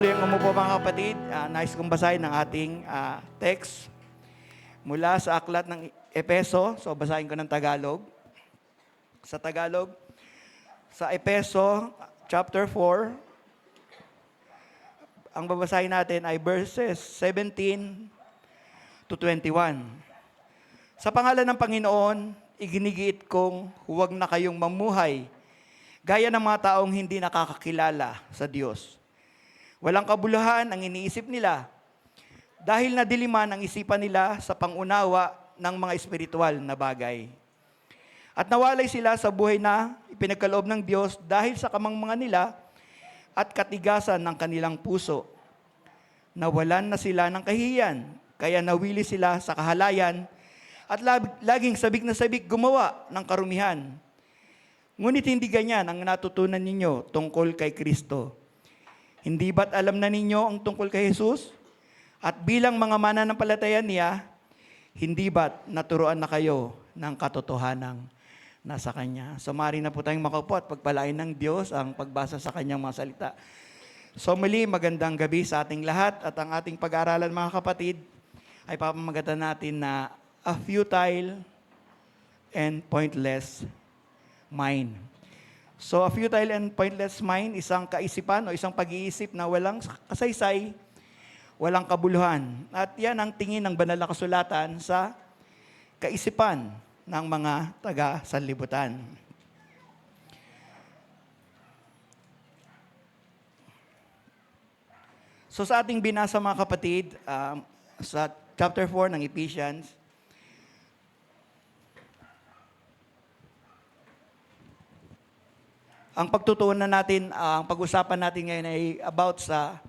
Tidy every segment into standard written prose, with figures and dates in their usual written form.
Yung umupo mga kapatid, nais kong basahin ang ating text mula sa aklat ng Epeso. So basahin ko ng Tagalog. Sa Tagalog, sa Epeso chapter 4, ang babasahin natin ay verses 17 to 21. Sa pangalan ng Panginoon, iginigiit kong huwag na kayong mamuhay gaya ng mga taong hindi nakakakilala sa Diyos. Walang kabuluhan ang iniisip nila dahil nadiliman ang isipan nila sa pangunawa ng mga espiritual na bagay. At nawalay sila sa buhay na ipinagkaloob ng Diyos dahil sa kamangmangan nila at katigasan ng kanilang puso. Nawalan na sila ng kahihiyan, kaya nawili sila sa kahalayan at laging sabik na sabik gumawa ng karumihan. Ngunit hindi ganyan ang natutunan ninyo tungkol kay Kristo. Hindi ba't alam na ninyo ang tungkol kay Jesus? At bilang mga mananampalataya niya, hindi ba't naturuan na kayo ng katotohanang nasa Kanya? So maaari na po tayong makaupo at pagpalain ng Diyos ang pagbasa sa Kanyang mga salita. So muli, magandang gabi sa ating lahat at ang ating pag-aaralan mga kapatid ay papamagatan natin na a futile and pointless mind. So, a futile and pointless mind, isang kaisipan o isang pag-iisip na walang kasaysay, walang kabuluhan. At yan ang tingin ng banal na kasulatan sa kaisipan ng mga taga-sanlibutan. So, sa ating binasa mga kapatid, sa chapter 4 ng Ephesians, ang pagtutuunan natin, ang pag-usapan natin ngayon ay about sa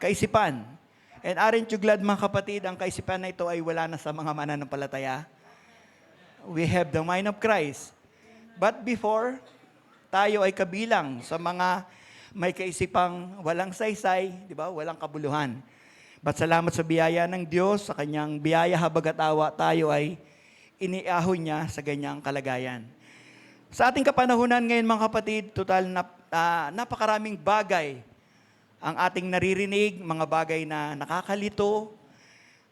kaisipan. And aren't you glad mga kapatid, ang kaisipan na ito ay wala na sa mga mananampalataya? We have the mind of Christ. But before, tayo ay kabilang sa mga may kaisipang walang saysay, di ba? Walang kabuluhan. But salamat sa biyaya ng Diyos, sa kanyang biyaya habagat awa, tayo ay iniahon niya sa ganyang kalagayan. Sa ating kapanahunan ngayon mga kapatid, napakaraming bagay ang ating naririnig, mga bagay na nakakalito,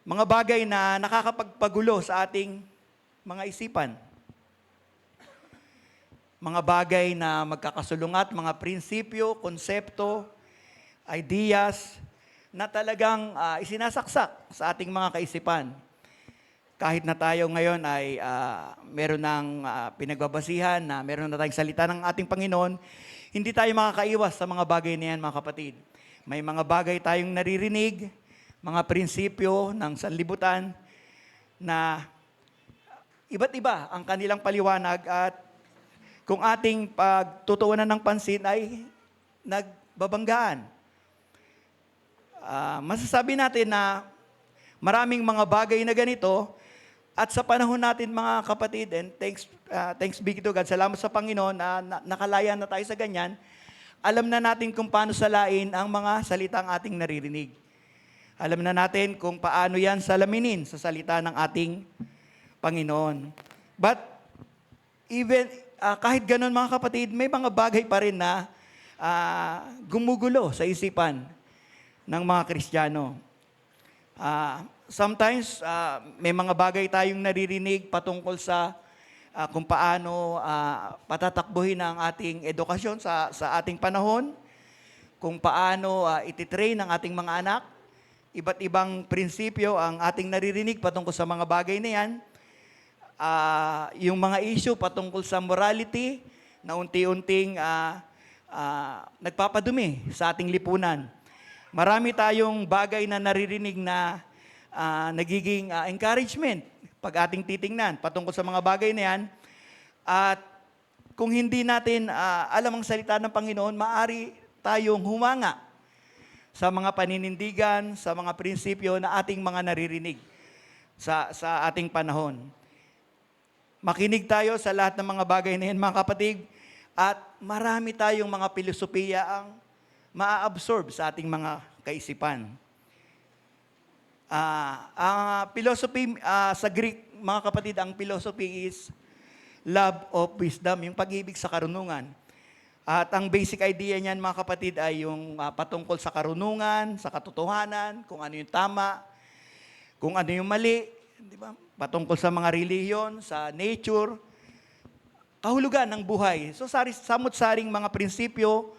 mga bagay na nakakapagpagulo sa ating mga isipan. Mga bagay na magkakasulungat, mga prinsipyo, konsepto, ideas, na talagang isinasaksak sa ating mga kaisipan. Kahit na tayo ngayon ay meron ng pinagbabasihan, na meron na tayong salita ng ating Panginoon, hindi tayo makakaiwas sa mga bagay na yan, mga kapatid. May mga bagay tayong naririnig, mga prinsipyo ng sanlibutan na iba't iba ang kanilang paliwanag at kung ating pagtutuunan ng pansin ay nagbabanggaan. Masasabi natin na maraming mga bagay na ganito. At sa panahon natin mga kapatid, and thanks be to God, salamat sa Panginoon na nakalaya na tayo sa ganyan, alam na natin kung paano salain ang mga salitang ating naririnig. Alam na natin kung paano yan salaminin sa salita ng ating Panginoon. But even kahit ganun mga kapatid, may mga bagay pa rin na gumugulo sa isipan ng mga Kristiyano. Sometimes, may mga bagay tayong naririnig patungkol sa kung paano patatakbuhin ang ating edukasyon sa ating panahon, kung paano ititrain ang ating mga anak, iba't ibang prinsipyo ang ating naririnig patungkol sa mga bagay na yan, yung mga issue patungkol sa morality na unti-unting nagpapadumi sa ating lipunan. Marami tayong bagay na naririnig na nagiging encouragement pag ating titingnan patungkol sa mga bagay na yan. At kung hindi natin alam ang salita ng Panginoon, maaari tayong humanga sa mga paninindigan, sa mga prinsipyo na ating mga naririnig sa ating panahon. Makinig tayo sa lahat ng mga bagay na yan, mga kapatid, at marami tayong mga filosofiya ang maa-absorb sa ating mga kaisipan. Ang philosophy sa Greek, mga kapatid, ang philosophy is love of wisdom, yung pag-ibig sa karunungan. At ang basic idea niyan mga kapatid ay yung patungkol sa karunungan, sa katotohanan, kung ano yung tama, kung ano yung mali, di ba? Patungkol sa mga relihiyon, sa nature, kahulugan ng buhay. So samot-saring mga prinsipyo,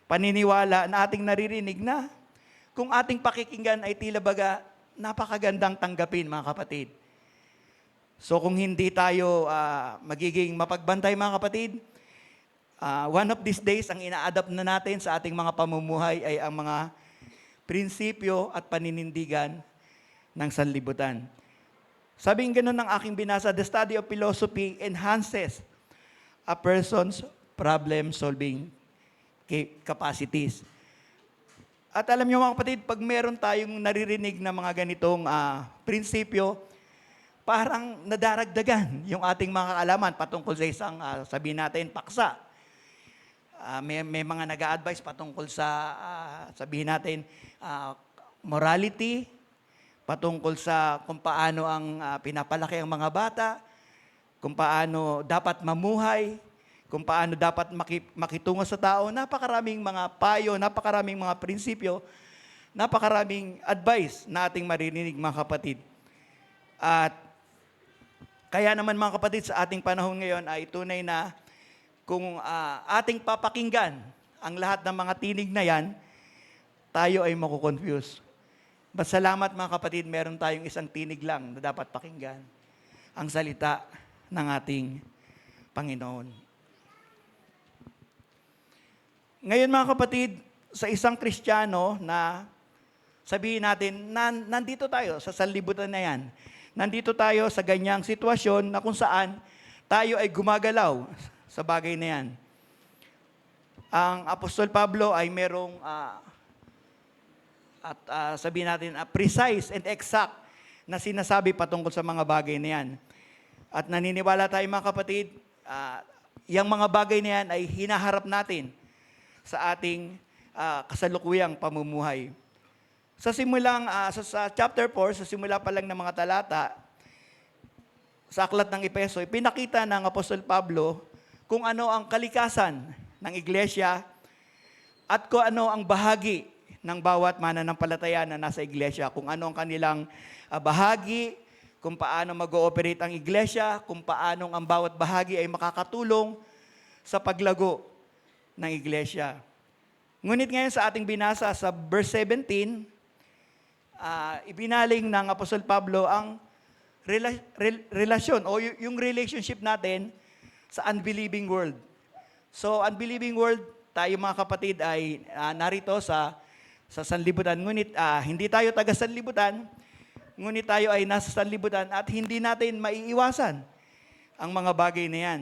paniniwala na ating naririnig na kung ating pakikinggan ay tila baga napakagandang tanggapin mga kapatid. So kung hindi tayo magiging mapagbantay mga kapatid, one of these days ang ina-adapt na natin sa ating mga pamumuhay ay ang mga prinsipyo at paninindigan ng sanlibutan. Sabing ganun ng aking binasa, the study of philosophy enhances a person's problem-solving capacities. At alam niyo mga kapatid, pag meron tayong naririnig na mga ganitong prinsipyo, parang nadaragdagan yung ating mga kaalaman patungkol sa isang, sabihin natin, paksa. May mga nag-a-advise patungkol sa, sabihin natin, morality, patungkol sa kung paano ang pinapalaki ang mga bata, kung paano dapat mamuhay, kung paano dapat makitungo sa tao. Napakaraming mga payo, napakaraming mga prinsipyo, napakaraming advice na ating maririnig mga kapatid. At kaya naman mga kapatid, sa ating panahon ngayon ay tunay na kung ating papakinggan ang lahat ng mga tinig na yan, tayo ay makukonfuse. But salamat mga kapatid, meron tayong isang tinig lang na dapat pakinggan. Ang salita ng ating Panginoon. Ngayon mga kapatid, sa isang Kristiyano na sabihin natin, nandito tayo sa sanlibutan na yan. Nandito tayo sa ganyang sitwasyon na kung saan tayo ay gumagalaw sa bagay na yan. Ang Apostol Pablo ay merong, sabihin natin, precise and exact na sinasabi patungkol sa mga bagay na yan. At naniniwala tayo mga kapatid, yung mga bagay na yan ay hinaharap natin sa ating kasalukuyang pamumuhay. Sa simulang, sa chapter 4, sa simula pa lang ng mga talata, sa aklat ng Efeso, ipinakita ng Apostol Pablo kung ano ang kalikasan ng iglesia at kung ano ang bahagi ng bawat mananampalataya na nasa iglesia, kung ano ang kanilang bahagi, kung paano mag-ooperate ang iglesia, kung paano ang bawat bahagi ay makakatulong sa paglago ng iglesia. Ngunit ngayon sa ating binasa sa verse 17, ibinaling ng Apostol Pablo ang relasyon o yung relationship natin sa unbelieving world. So, unbelieving world, tayo mga kapatid ay narito sa sanlibutan. Ngunit hindi tayo taga sanlibutan, ngunit tayo ay nasa sanlibutan at hindi natin maiiwasan ang mga bagay na yan.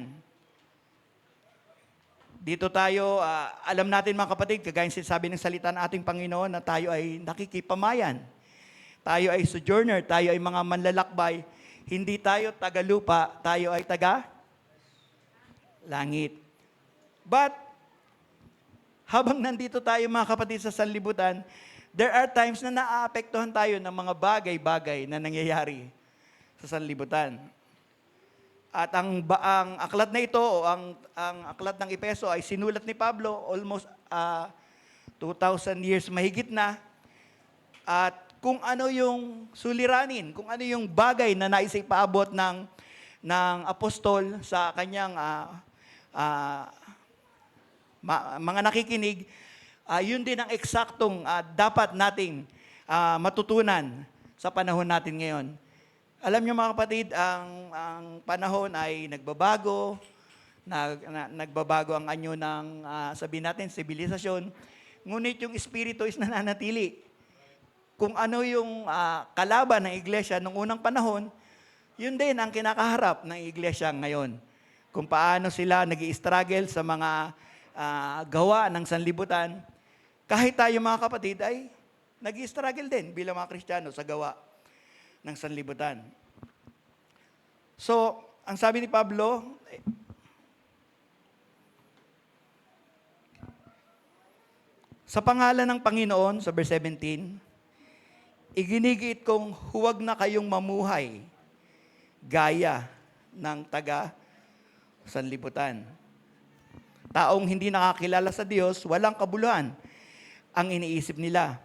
Dito tayo, alam natin mga kapatid, kagaya sinasabi ng salita ng ating Panginoon na tayo ay nakikipamayan. Tayo ay sojourner, tayo ay mga manlalakbay. Hindi tayo taga lupa, tayo ay taga langit. But, habang nandito tayo mga kapatid sa sanlibutan, there are times na naaapektuhan tayo ng mga bagay-bagay na nangyayari sa sanlibutan. At ang aklat na ito, o ang aklat ng Efeso ay sinulat ni Pablo almost 2,000 years mahigit na. At kung ano yung suliranin, kung ano yung bagay na naisipaabot ng apostol sa kanyang mga nakikinig, yun din ang eksaktong dapat nating matutunan sa panahon natin ngayon. Alam niyo mga kapatid, ang panahon ay nagbabago, nagbabago ang anyo ng, sabihin natin, sibilisasyon, ngunit yung espiritu is nananatili. Kung ano yung kalaban ng iglesia nung unang panahon, yun din ang kinakaharap ng iglesia ngayon. Kung paano sila nag-i-struggle sa mga gawa ng sanlibutan, kahit tayo mga kapatid ay nag-i-struggle din bilang mga Kristiyano sa gawa ng sanlibutan. So, ang sabi ni Pablo, sa pangalan ng Panginoon, sa verse 17, iginigit kong huwag na kayong mamuhay gaya ng taga sanlibutan. taong hindi nakakilala sa Diyos, walang kabuluhan ang iniisip nila.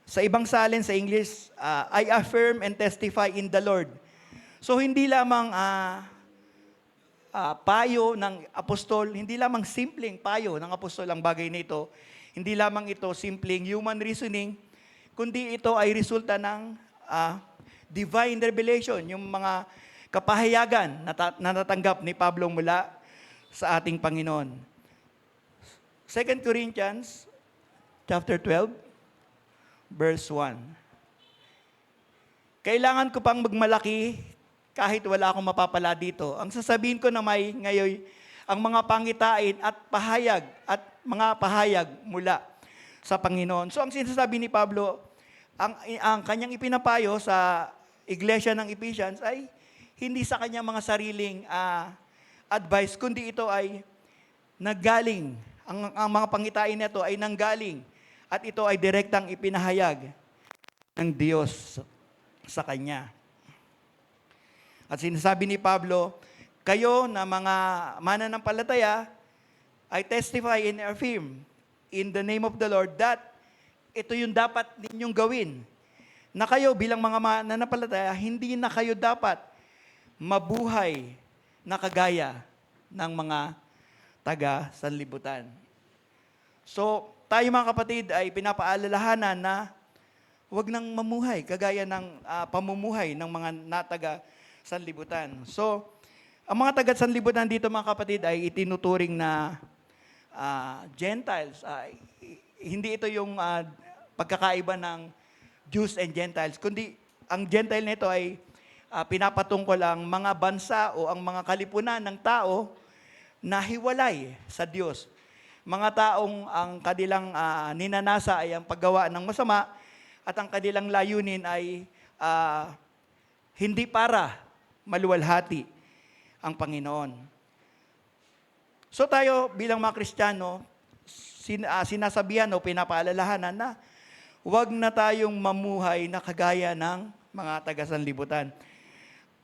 Sa ibang salin sa English, I affirm and testify in the Lord. So hindi lamang payo ng apostol, hindi lamang simpleng payo ng apostol ang bagay nito, hindi lamang ito simpleng human reasoning, kundi ito ay resulta ng divine revelation, yung mga kapahayagan na natanggap ni Pablo mula sa ating Panginoon. 2 Corinthians chapter 12, verse 1. Kailangan ko pang magmalaki kahit wala akong mapapala dito. Ang sasabihin ko na may ngayon, ang mga pangitain at mga pahayag mula sa Panginoon. So ang sinasabi ni Pablo, ang kanyang ipinapayo sa iglesia ng Ephesians ay hindi sa kanyang mga sariling advice, kundi ito ay nanggaling. Ang mga pangitain nito ay nanggaling at ito ay direktang ipinahayag ng Diyos sa kanya. At sinasabi ni Pablo, kayo na mga mananampalataya ay testify and affirm in the name of the Lord that ito yung dapat ninyong gawin. Na kayo bilang mga mananampalataya, hindi na kayo dapat mabuhay na kagaya ng mga taga-sanlibutan. So, tayo mga kapatid ay pinapaalalahanan na huwag nang mamuhay kagaya ng pamumuhay ng mga taga-sanlibutan. So, ang mga taga-sanlibutan dito mga kapatid ay itinuturing na Gentiles. Hindi ito yung pagkakaiba ng Jews and Gentiles, kundi ang Gentile nito ay pinapatungkol ang mga bansa o ang mga kalipunan ng tao na hiwalay sa Diyos. Mga taong ang kanilang ninanasa ay ang paggawa ng masama at ang kanilang layunin ay hindi para maluwalhati ang Panginoon. So tayo bilang mga Kristiyano, sinasabihan o pinapaalalahanan na huwag na tayong mamuhay na kagaya ng mga taga-sanlibutan.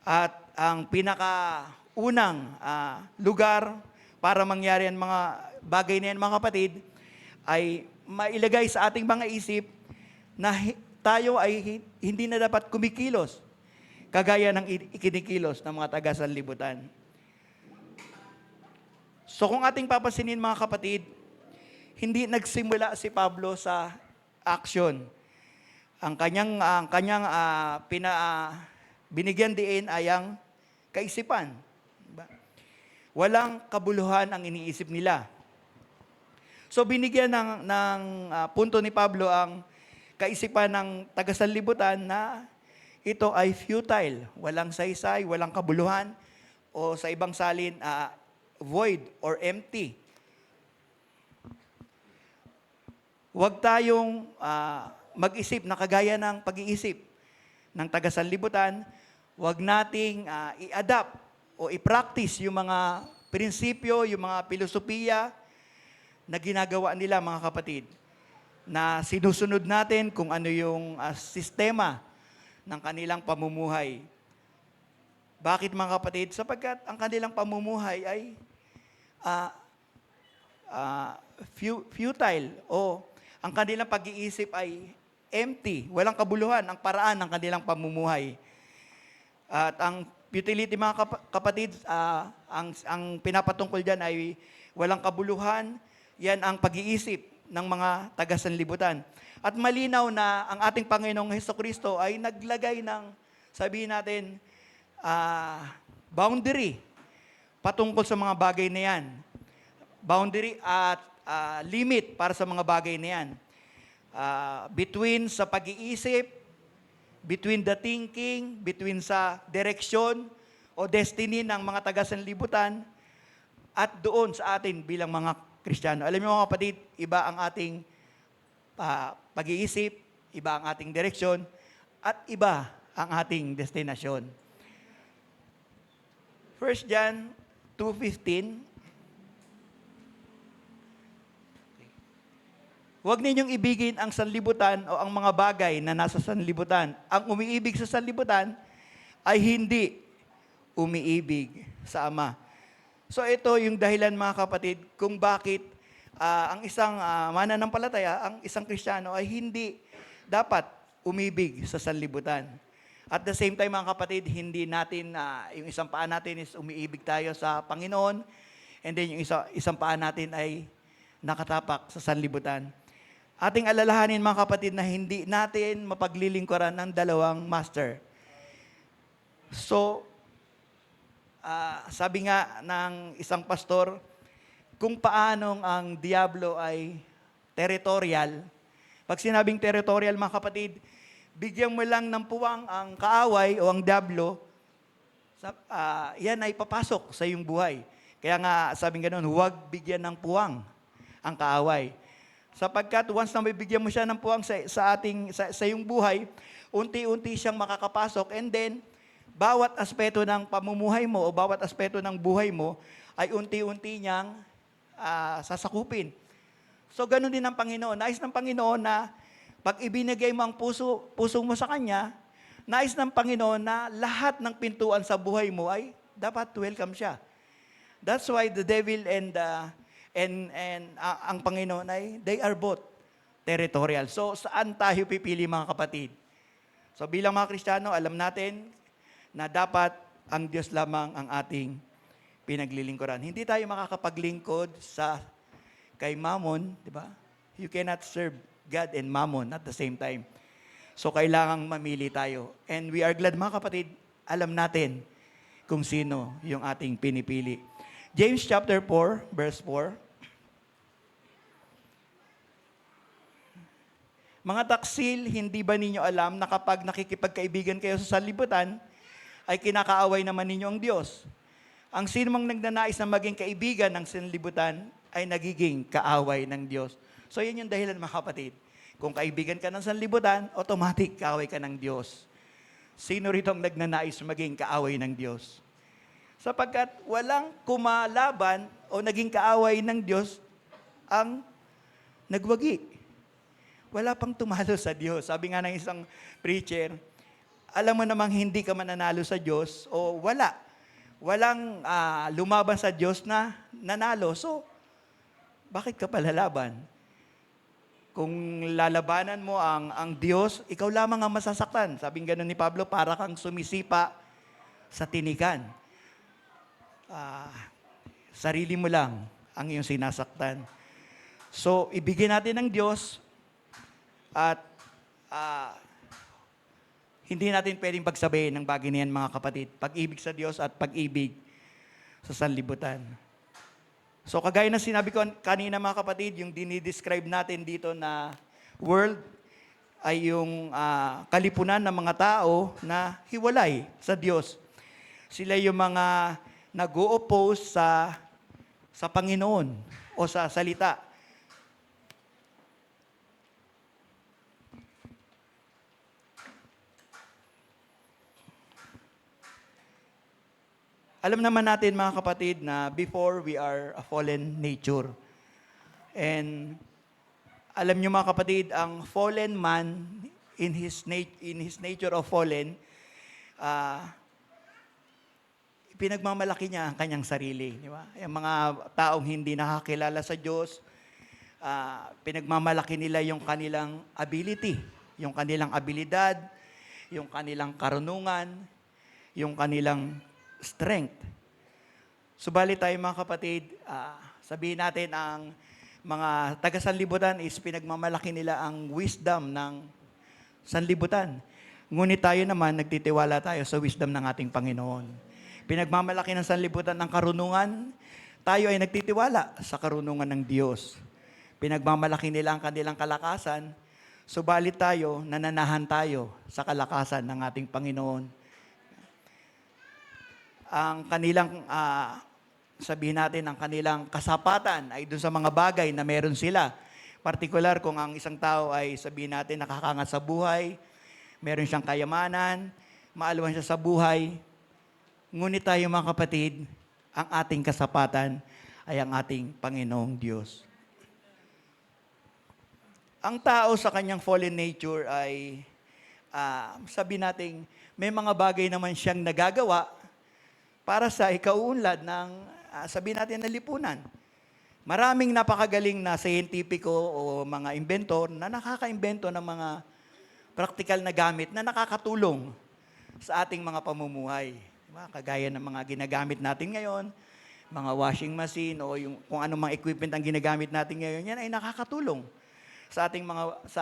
At ang pinakaunang lugar para mangyari ang mga bagay na yan, mga kapatid, ay mailagay sa ating mga isip na tayo ay hindi na dapat kumikilos kagaya ng ikinikilos ng mga taga-sanlibutan. So kung ating papasinin mga kapatid, hindi nagsimula si Pablo sa action. Ang kanyang binigyan din ay ang kaisipan. Diba? Walang kabuluhan ang iniisip nila. So binigyan ng punto ni Pablo ang kaisipan ng taga-sanlibutan na ito ay futile, walang saysay, walang kabuluhan, o sa ibang salin, void or empty. Huwag tayong mag-isip na kagaya ng pag-iisip ng taga-sanlibutan. Huwag nating i-adapt o i-practice yung mga prinsipyo, yung mga filosofiya na ginagawa nila mga kapatid. Na sinusunod natin kung ano yung sistema ng kanilang pamumuhay. Bakit mga kapatid? Sapagkat ang kanilang pamumuhay ay futile o ang kanilang pag-iisip ay empty, walang kabuluhan ang paraan ng kanilang pamumuhay. At ang futility mga kapatid, ang pinapatungkol dyan ay walang kabuluhan, yan ang pag-iisip ng mga taga-sanlibutan. At malinaw na ang ating Panginoong Hesukristo ay naglagay ng, sabihin natin, boundary patungkol sa mga bagay na yan. Boundary at limit para sa mga bagay na yan. Between sa pag-iisip, between the thinking, between sa direksyon o destiny ng mga taga-sanlibutan, at doon sa atin bilang mga Kristiyano. Alam niyo mga kapatid, iba ang ating pag-iisip, iba ang ating direksyon, at iba ang ating destinasyon. 1 John 2:15. Huwag ninyong ibigin ang sanlibutan o ang mga bagay na nasa sanlibutan. Ang umiibig sa sanlibutan ay hindi umiibig sa Ama. So ito yung dahilan mga kapatid kung bakit ang isang mananampalataya, ang isang Kristiyano ay hindi dapat umibig sa sanlibutan. At the same time mga kapatid, hindi natin, yung isang paa natin is umiibig tayo sa Panginoon, and then yung isang paa natin ay nakatapak sa sanlibutan. Ating alalahanin mga kapatid na hindi natin mapaglilingkuran ng dalawang master. So, sabi nga ng isang pastor, kung paanong ang diablo ay territorial. Pag sinabing territorial mga kapatid, bigyan mo lang ng puwang ang kaaway o ang diablo, yan ay papasok sa iyong buhay. Kaya nga sabing ganoon, huwag bigyan ng puwang ang kaaway. Sapagkat once na may bigyan mo siya ng puwang sa iyong buhay, unti-unti siyang makakapasok, and then bawat aspeto ng pamumuhay mo o bawat aspeto ng buhay mo ay unti-unti niyang sasakupin. So, ganun din ang Panginoon. Nais ng Panginoon na pag ibinigay mo ang puso mo sa Kanya, nais ng Panginoon na lahat ng pintuan sa buhay mo ay dapat welcome siya. That's why the devil and ang Panginoon ay, they are both territorial. So, saan tayo pipili mga kapatid? So, bilang mga Kristiyano, alam natin na dapat ang Diyos lamang ang ating pinaglilingkuran. Hindi tayo makakapaglingkod kay Mammon, di ba? You cannot serve God and Mammon at the same time. So, kailangang mamili tayo. And we are glad, mga kapatid, alam natin kung sino yung ating pinipili. James chapter 4, verse 4. Mga taksil, hindi ba ninyo alam na kapag nakikipagkaibigan kayo sa sanlibutan, ay kinakaaway naman ninyo ang Diyos? Ang sino mang nagnanais na maging kaibigan ng sanlibutan ay nagiging kaaway ng Diyos. So, yun yung dahilan mga kapatid. Kung kaibigan ka ng sanlibutan, automatic kaaway ka ng Diyos. Sino rito ang nagnanais maging kaaway ng Diyos? Sapagkat walang kumalaban o naging kaaway ng Diyos ang nagwagi. Wala pang tumalo sa Diyos. Sabi nga ng isang preacher, alam mo namang hindi ka mananalo sa Diyos o walang lumaban sa Diyos na nanalo. So, bakit ka palalaban? Kung lalabanan mo ang Diyos, ikaw lamang ang masasaktan. Sabing gano'n ni Pablo, para kang sumisipa sa tinigan. Sarili mo lang ang iyong sinasaktan. So, ibigin natin ng Diyos at hindi natin pwedeng pagsabayin ng bagay niyan mga kapatid. Pag-ibig sa Diyos at pag-ibig sa sanlibutan. So kagaya na sinabi ko kanina mga kapatid, yung dinidescribe natin dito na world ay yung kalipunan ng mga tao na hiwalay sa Diyos. Sila yung mga nag-o-oppose sa Panginoon o sa salita. Alam naman natin mga kapatid na before we are a fallen nature. And alam niyo mga kapatid, ang fallen man in his nature of fallen, pinagmamalaki niya ang kanyang sarili. Di ba? Yung mga taong hindi nakakilala sa Diyos, pinagmamalaki nila yung kanilang ability, yung kanilang abilidad, yung kanilang karunungan, yung kanilang strength. Subalit tayo mga kapatid, sabihin natin ang mga taga-sanlibutan is pinagmamalaki nila ang wisdom ng sanlibutan. Ngunit tayo naman, nagtitiwala tayo sa wisdom ng ating Panginoon. Pinagmamalaki ng sanlibutan ng karunungan, tayo ay nagtitiwala sa karunungan ng Diyos. Pinagmamalaki nila ang kanilang kalakasan, subalit tayo, nananahan tayo sa kalakasan ng ating Panginoon. Ang kanilang, sabihin natin, ang kanilang kasapatan ay dun sa mga bagay na meron sila. Partikular kung ang isang tao ay sabihin natin nakakangat sa buhay, meron siyang kayamanan, maalawan siya sa buhay. Ngunit tayo mga kapatid, ang ating kasapatan ay ang ating Panginoong Diyos. Ang tao sa kanyang fallen nature ay, sabihin natin, may mga bagay naman siyang nagagawa para sa ikauunlad ng sabihin natin na lipunan. Maraming napakagaling na scientifico o mga inventor na nakaka-imbento ng mga praktikal na gamit na nakakatulong sa ating mga pamumuhay. Diba? Kagaya ng mga ginagamit natin ngayon, mga washing machine o yung kung anong mga equipment ang ginagamit natin ngayon, yan ay nakakatulong sa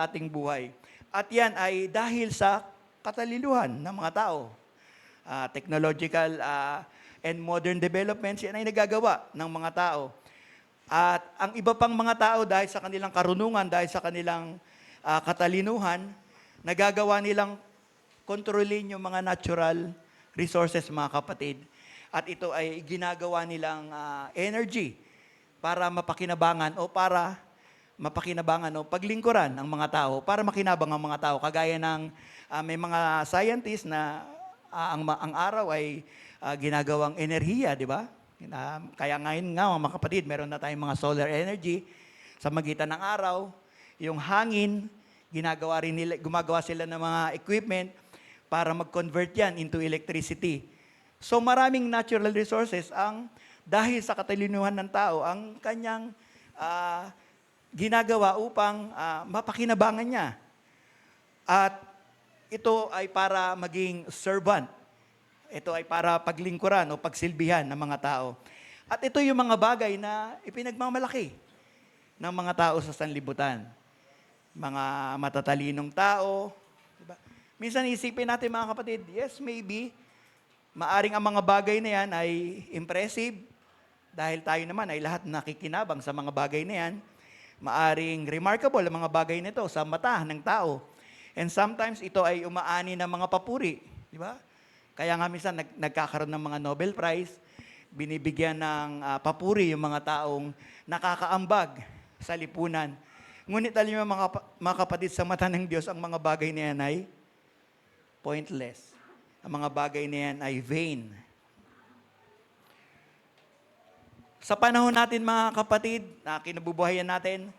ating buhay. At yan ay dahil sa katalinuhan ng mga tao. Technological and modern developments, yan ay nagagawa ng mga tao. At ang iba pang mga tao dahil sa kanilang karunungan, dahil sa kanilang katalinuhan, nagagawa nilang kontrolin yung mga natural resources, mga kapatid. At ito ay ginagawa nilang energy para mapakinabangan o paglingkuran ang mga tao, para makinabang ang mga tao. Kagaya ng may mga scientists na ang araw ay ginagawang enerhiya, di ba? Kaya ngayon nga, mga kapatid, meron na tayong mga solar energy sa magitan ng araw. Yung hangin, gumagawa sila ng mga equipment para mag-convert yan into electricity. So maraming natural resources dahil sa katalinuhan ng tao, ang kanyang ginagawa upang mapakinabangan niya. At ito ay para maging servant. Ito ay para paglingkuran o pagsilbihan ng mga tao. At ito yung mga bagay na ipinagmamalaki ng mga tao sa sanlibutan. Mga matatalinong tao. Diba? Minsan isipin natin, mga kapatid, yes, maybe, maaring ang mga bagay na yan ay impressive dahil tayo naman ay lahat nakikinabang sa mga bagay na yan. Maaring remarkable ang mga bagay nito sa mata ng tao. And sometimes ito ay umaani ng mga papuri. Di ba? Kaya nga minsan nagkakaroon ng mga Nobel Prize, binibigyan ng papuri yung mga taong nakakaambag sa lipunan. Ngunit alam niyo mga kapatid, sa mata ng Diyos, ang mga bagay na yan ay pointless. Ang mga bagay na yan ay vain. Sa panahon natin, mga kapatid, na kinabubuhayan natin,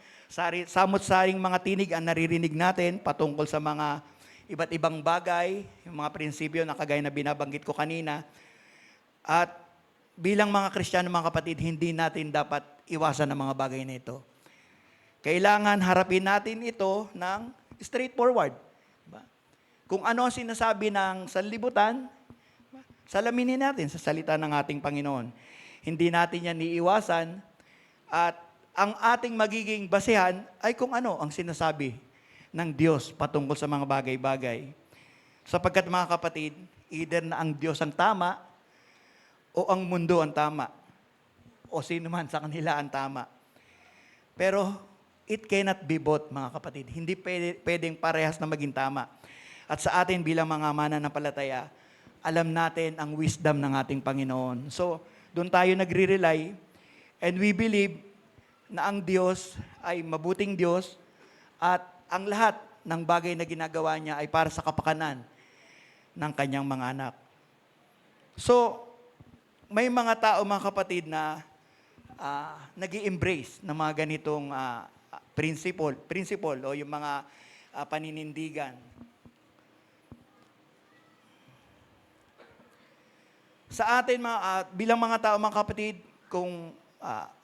samot-saring mga tinig ang naririnig natin patungkol sa mga iba't ibang bagay, yung mga prinsipyo na kagaya na binabanggit ko kanina. At bilang mga Kristiyano, mga kapatid, hindi natin dapat iwasan ang mga bagay na ito. Kailangan harapin natin ito ng straightforward. Diba? Kung ano ang sinasabi ng sanlibutan, salaminin natin sa salita ng ating Panginoon. Hindi natin yan iiwasan at ang ating magiging basehan ay kung ano ang sinasabi ng Diyos patungkol sa mga bagay-bagay. Sapagkat mga kapatid, either na ang Diyos ang tama o ang mundo ang tama o sino man sa kanila ang tama. Pero it cannot be both, mga kapatid. Hindi pwedeng parehas na maging tama. At sa atin bilang mga mananampalataya, alam natin ang wisdom ng ating Panginoon. So, doon tayo nagre-rely and we believe na ang Diyos ay mabuting Diyos at ang lahat ng bagay na ginagawa niya ay para sa kapakanan ng kanyang mga anak. So, may mga tao, mga kapatid, na nag-i-embrace ng mga ganitong principle o yung mga paninindigan. Sa atin, bilang mga tao, mga kapatid, kung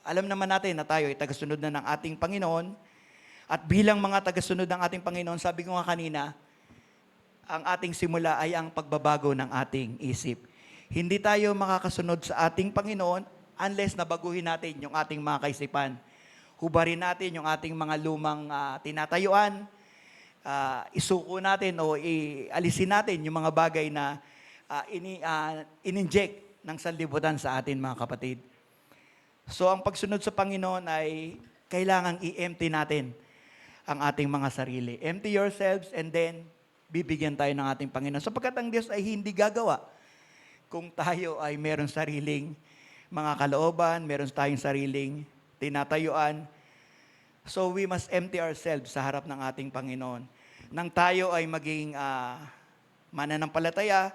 alam naman natin na tayo ay tagasunod na ng ating Panginoon, at bilang mga tagasunod ng ating Panginoon, sabi ko nga kanina, ang ating simula ay ang pagbabago ng ating isip. Hindi tayo makakasunod sa ating Panginoon unless nabaguhin natin yung ating mga kaisipan. Hubarin natin yung ating mga lumang tinatayuan, isuko natin o alisin natin yung mga bagay na in-inject ng sanlibutan sa atin, mga kapatid. So, ang pagsunod sa Panginoon ay kailangang i-empty natin ang ating mga sarili. Empty yourselves and then bibigyan tayo ng ating Panginoon. Sapagkat ang Diyos ay hindi gagawa kung tayo ay meron sariling mga kalooban, meron tayong sariling tinatayuan. So we must empty ourselves sa harap ng ating Panginoon. Nang tayo ay maging mananampalataya,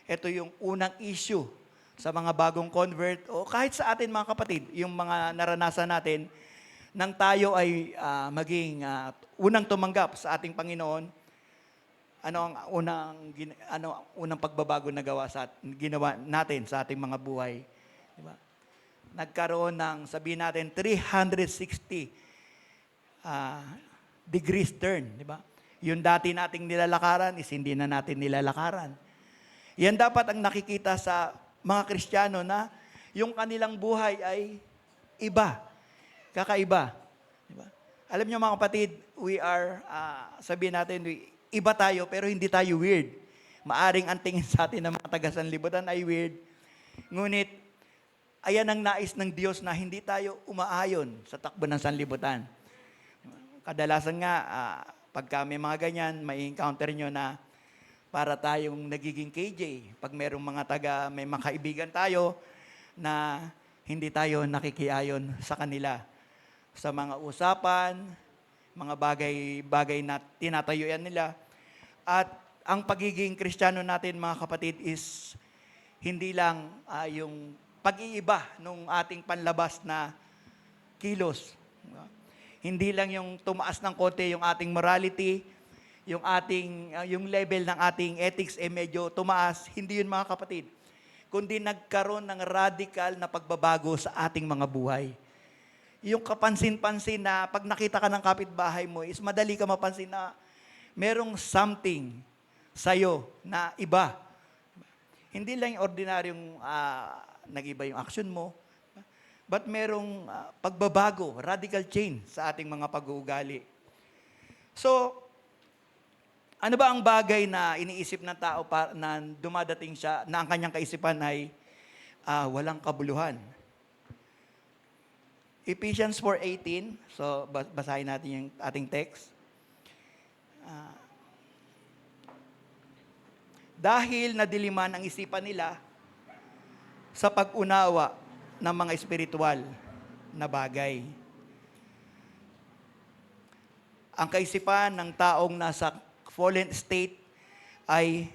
ito yung unang issue sa mga bagong convert o kahit sa atin, mga kapatid, yung mga naranasan natin nang tayo ay maging unang tumanggap sa ating Panginoon. Ano ang unang pagbabago na ginawa natin sa ating mga buhay? Diba? nagkaroon ng, sabihin natin, 360 degrees turn, di ba? Yung dati nating nilalakaran is hindi na natin nilalakaran. Yan dapat ang nakikita sa mga Kristiyano na yung kanilang buhay ay iba, kakaiba. Di ba? Alam niyo mga kapatid, we are, sabihin natin, iba tayo pero hindi tayo weird. Maaring ang tingin sa atin ng mga taga-sanlibutan ay weird. Ngunit, ayan ang nais ng Diyos na hindi tayo umaayon sa takbo ng sanlibutan. Kadalasan nga, pagka may mga ganyan, may encounter nyo na para tayong nagiging KJ. Pag merong may mga kaibigan tayo na hindi tayo nakikiayon sa kanila. Sa mga usapan, mga bagay na tinatayuan nila. At ang pagiging Kristiyano natin, mga kapatid, is hindi lang yung pag-iiba ng ating panlabas na kilos. Hindi lang yung tumaas ng konti yung ating morality, yung level ng ating ethics medyo tumaas. Hindi yun mga kapatid. Kundi nagkaroon ng radical na pagbabago sa ating mga buhay. Yung kapansin-pansin na pag nakita ka ng kapitbahay mo, is madali ka mapansin na merong something sa'yo na iba. Hindi lang yung ordinaryong nag-iba yung action mo, but merong pagbabago, radical change sa ating mga pag-uugali. So, ano ba ang bagay na iniisip ng tao na dumadating siya, na ang kanyang kaisipan ay walang kabuluhan? Ephesians 4:18, so basahin natin yung ating text. Dahil nadiliman ang isipan nila sa pag-unawa ng mga espiritual na bagay. Ang kaisipan ng taong nasa fallen state ay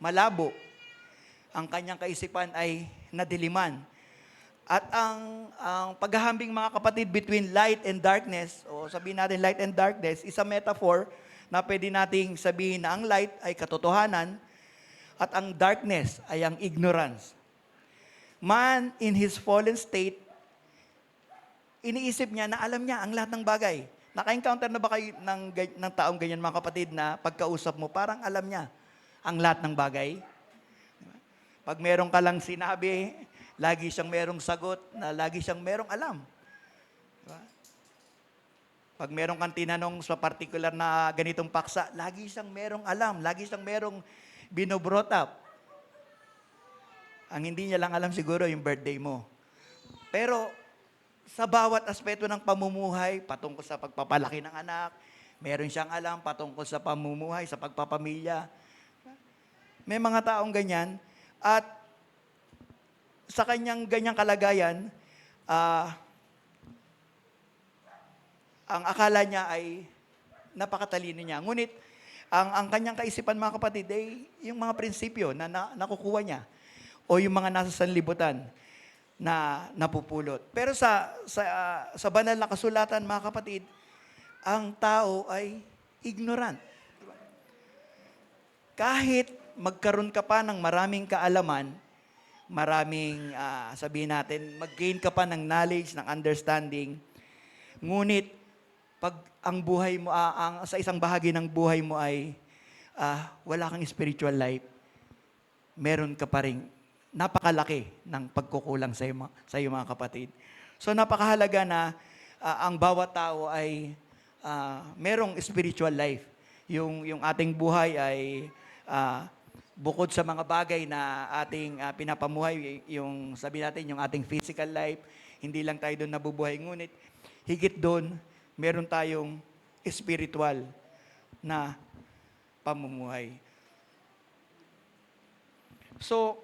malabo. Ang kanyang kaisipan ay nadiliman. At ang paghahambing mga kapatid between light and darkness, o sabihin natin light and darkness, is a metaphor na pwede nating sabihin na ang light ay katotohanan at ang darkness ay ang ignorance. Man in his fallen state, iniisip niya na alam niya ang lahat ng bagay. Naka-encounter na ba kayo ng taong ganyan mga kapatid na pagkausap mo, parang alam niya ang lahat ng bagay? Pag meron ka lang sinabi, lagi siyang merong sagot, na lagi siyang merong alam. Diba? Pag meron kang tinanong sa particular na ganitong paksa, lagi siyang merong alam, lagi siyang merong binobrot up. Ang hindi niya lang alam siguro yung birthday mo. Pero sa bawat aspeto ng pamumuhay, patungkol sa pagpapalaki ng anak, meron siyang alam patungkol sa pamumuhay, sa pagpapamilya. May mga taong ganyan. At sa kanyang ganyang kalagayan, ang akala niya ay napakatalino niya. Ngunit, ang kanyang kaisipan mga kapatid ay yung mga prinsipyo na nakukuha niya o yung mga nasa sanlibutan na napupulot. Pero sa banal na kasulatan, mga kapatid, ang tao ay ignorant. Kahit magkaroon ka pa ng maraming kaalaman, maraming, sabihin natin, mag-gain ka pa ng knowledge, ng understanding, ngunit, pag ang buhay mo, sa isang bahagi ng buhay mo ay wala kang spiritual life, meron ka pa rin napakalaki ng pagkukulang sa iyo mga kapatid. So napakahalaga na ang bawat tao ay merong spiritual life. Yung ating buhay ay bukod sa mga bagay na ating pinapamuhay, yung sabi natin, yung ating physical life, hindi lang tayo doon nabubuhay, ngunit higit doon, meron tayong spiritual na pamumuhay. So,